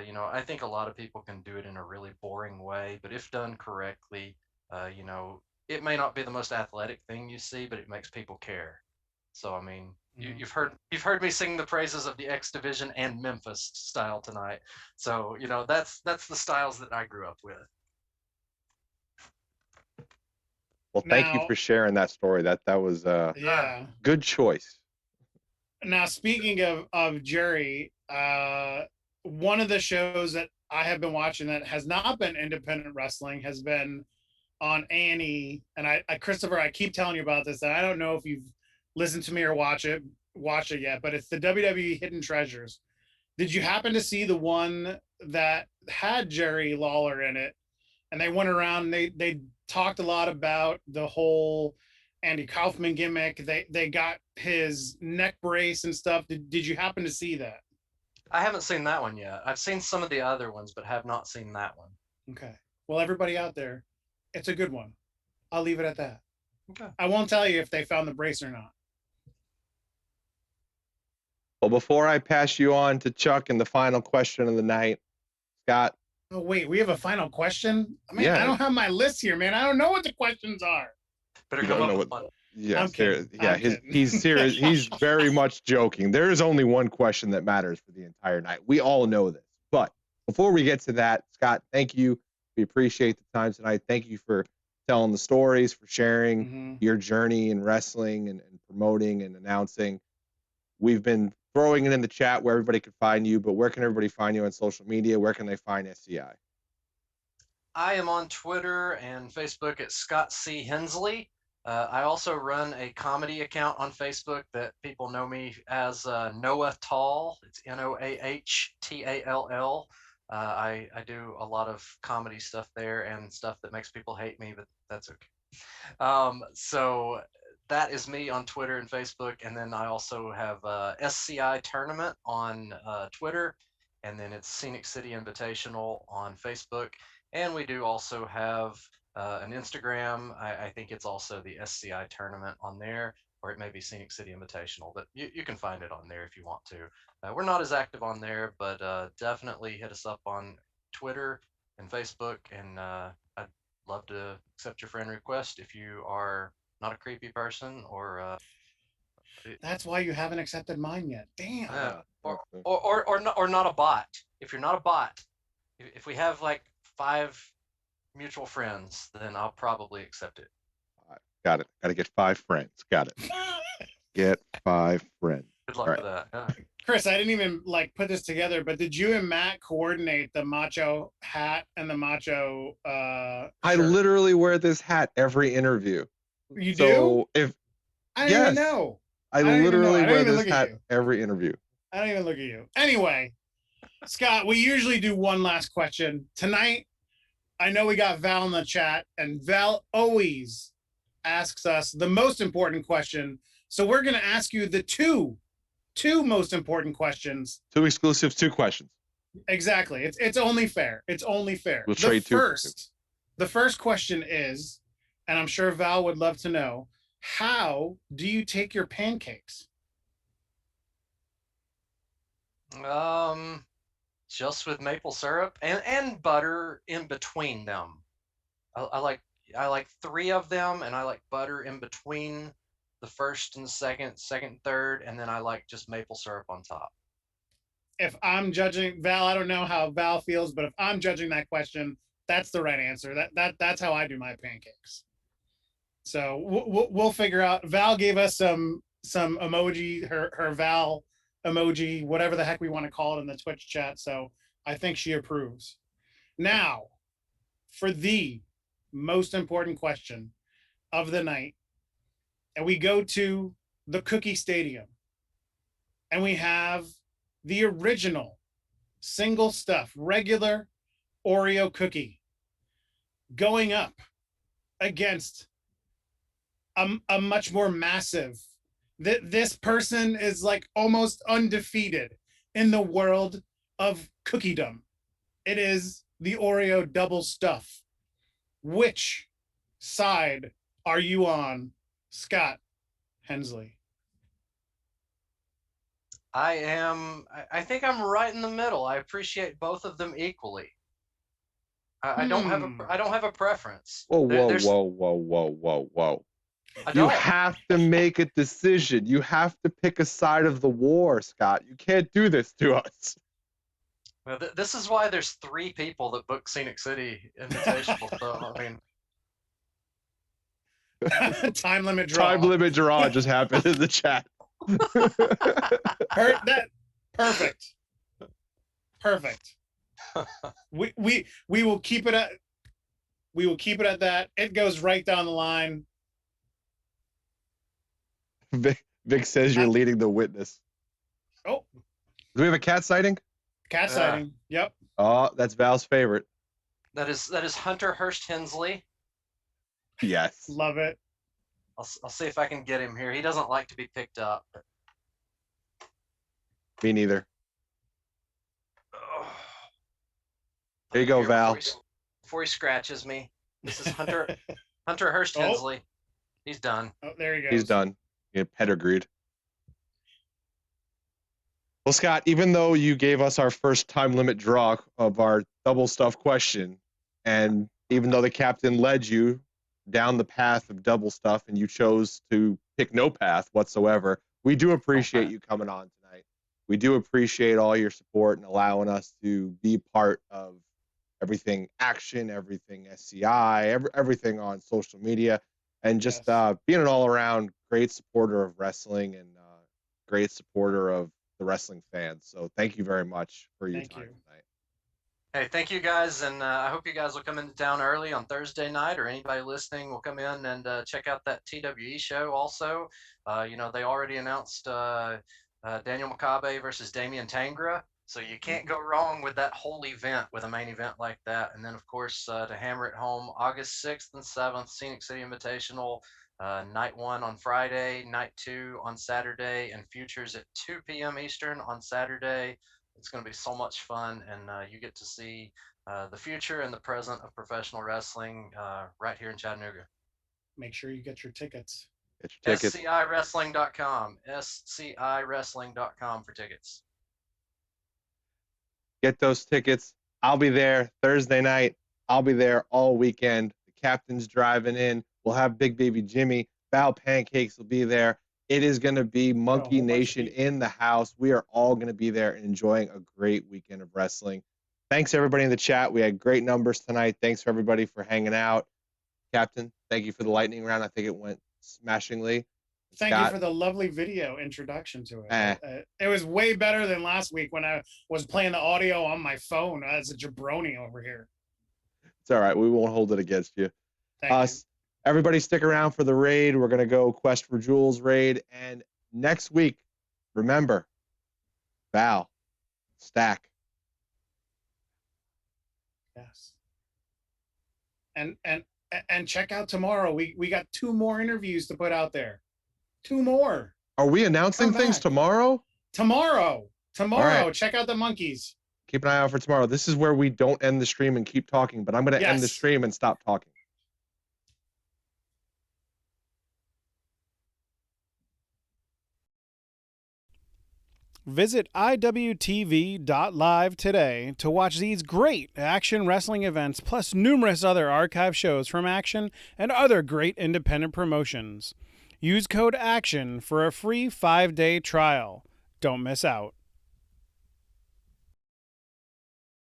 You know, I think a lot of people can do it in a really boring way, but if done correctly, you know, it may not be the most athletic thing you see, but it makes people care. So, I mean, you've heard me sing the praises of the X Division and Memphis style tonight. So, you know, that's the styles that I grew up with. Well, thank you for sharing that story. That was good choice. Now, speaking of Jerry, one of the shows that I have been watching that has not been independent wrestling has been on A&E. And I Christopher, I keep telling you about this, and I don't know if you've listened to me or watch it yet, but it's the WWE Hidden Treasures. Did you happen to see the one that had Jerry Lawler in it? And they went around, they talked a lot about the whole Andy Kaufman gimmick. They got his neck brace and stuff. Did you happen to see that? I haven't seen that one yet. I've seen some of the other ones, but have not seen that one. Okay. Well, everybody out there, it's a good one. I'll leave it at that. Okay. I won't tell you if they found the brace or not. Well, before I pass you on to Chuck and the final question of the night, Scott. Oh, wait, we have a final question? I mean, Yeah. I don't have my list here, man. I don't know what the questions are. Better You come don't up know with what? one. Yeah, I'm kidding. yeah, I'm kidding. he's serious. He's very much joking. There is only one question that matters for the entire night. We all know this. But before we get to that, Scott, thank you. We appreciate the time tonight. Thank you for telling the stories, for sharing your journey in wrestling and promoting and announcing. We've been throwing it in the chat where everybody can find you, but where can everybody find you on social media? Where can they find SCI? I am on Twitter and Facebook at Scott C. Hensley. I also run a comedy account on Facebook that people know me as Noah Tall. It's Noahtall. I do a lot of comedy stuff there and stuff that makes people hate me, but that's okay. So that is me on Twitter and Facebook. And then I also have SCI Tournament on Twitter. And then it's Scenic City Invitational on Facebook. And we do also have an Instagram. I think it's also the SCI Tournament on there, or it may be Scenic City Invitational, but you can find it on there if you want to. We're not as active on there, but definitely hit us up on Twitter and Facebook, and I'd love to accept your friend request if you are not a creepy person or That's why you haven't accepted mine yet. Damn. or not a bot. If you're not a bot, if we have like 5 mutual friends, then I'll probably accept it. Got it. Got to get 5 friends. Got it. Get 5 friends. Good luck with that. Yeah. Chris, I didn't even put this together, but did you and Matt coordinate the macho hat and the macho I literally wear this hat every interview. You do? I don't even know. I literally wear this hat every interview. I don't even look at you. Anyway, Scott, we usually do one last question. Tonight, I know we got Val in the chat, and Val always asks us the most important question. So we're going to ask you the two most important questions. 2 exclusives, 2 questions. Exactly. It's only fair. It's only fair. We'll trade 2. The first question is, and I'm sure Val would love to know, how do you take your pancakes? Just with maple syrup and butter in between them. I like 3 of them, and I like butter in between the first and the second, third, and then I like just maple syrup on top. If I'm judging Val, I don't know how Val feels, but if I'm judging that question, that's the right answer. That's how I do my pancakes. So we'll figure out. Val gave us some emoji, her Val emoji, whatever the heck we want to call it in the Twitch chat. So I think she approves. Now, for the most important question of the night, and we go to the Cookie Stadium, and we have the original single stuff, regular Oreo cookie going up against a much more massive. This person is like almost undefeated in the world of cookiedom. It is the Oreo double stuff. Which side are you on, Scott Hensley? I think I'm right in the middle. I appreciate both of them equally. I don't have a preference. Whoa. You have to make a decision. You have to pick a side of the war, Scott. You can't do this to us. Well, this is why there's 3 people that book Scenic City Invitational. So, I mean, time limit draw. Time limit draw just happened in the chat. Perfect. We will keep it at that. It goes right down the line. Vic says you're leading the witness. Oh, do we have a cat sighting? Cat sighting. Yep. Oh, that's Val's favorite. That is Hunter Hurst Hensley. Yes. Love it. I'll see if I can get him here. He doesn't like to be picked up. Me neither. There you go, Val. Before he scratches me. This is Hunter Hurst Hensley. He's done. Oh, there he goes. He's done. He pedigreed. Well, Scott, even though you gave us our first time limit draw of our double stuff question, and even though the captain led you down the path of double stuff and you chose to pick no path whatsoever, we do appreciate you coming on tonight. We do appreciate all your support and allowing us to be part of everything action, everything SCI, everything on social media, and just being an all-around great supporter of wrestling and great supporter of the wrestling fans. So thank you very much for your time tonight. Hey, thank you guys, and I hope you guys will come into town early on Thursday night, or anybody listening will come in and check out that TWE show also. You know, they already announced Daniel Makabe versus Damian Tangra, so you can't go wrong with that whole event with a main event like that. And then, of course, to hammer it home, August 6th and 7th, Scenic City Invitational, night 1 on Friday, night 2 on Saturday, and Futures at 2 p.m. Eastern on Saturday. It's going to be so much fun, and you get to see the future and the present of professional wrestling right here in Chattanooga. Make sure you get your tickets. SCIwrestling.com. SCIwrestling.com for tickets. Get those tickets. I'll be there Thursday night. I'll be there all weekend. The captain's driving in. We'll have Big Baby Jimmy. Val Pancakes will be there. It is going to be Monkey Nation in the house. We are all going to be there and enjoying a great weekend of wrestling. Thanks, everybody in the chat. We had great numbers tonight. Thanks for everybody for hanging out. Captain, thank you for the lightning round. I think it went smashingly. Thank you for the lovely video introduction to it. It was way better than last week when I was playing the audio on my phone as a jabroni over here. It's all right. We won't hold it against you. Thank you. Everybody stick around for the raid. We're going to go Quest for Jewels raid. And next week, remember, Val, Stack. Yes. And check out tomorrow. We got 2 more interviews to put out there. 2 more. Are we announcing things tomorrow? Tomorrow. Right. Check out the monkeys. Keep an eye out for tomorrow. This is where we don't end the stream and keep talking, but I'm going to end the stream and stop talking. Visit iwtv.live today to watch these great Action wrestling events, plus numerous other archive shows from Action and other great independent promotions. Use code ACTION for a free 5-day trial. Don't miss out.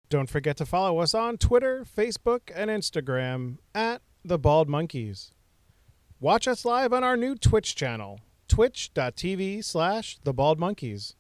Don't forget to follow us on Twitter, Facebook, and Instagram at The Bald Monkeys. Watch us live on our new Twitch channel, twitch.tv/TheBaldMonkeys.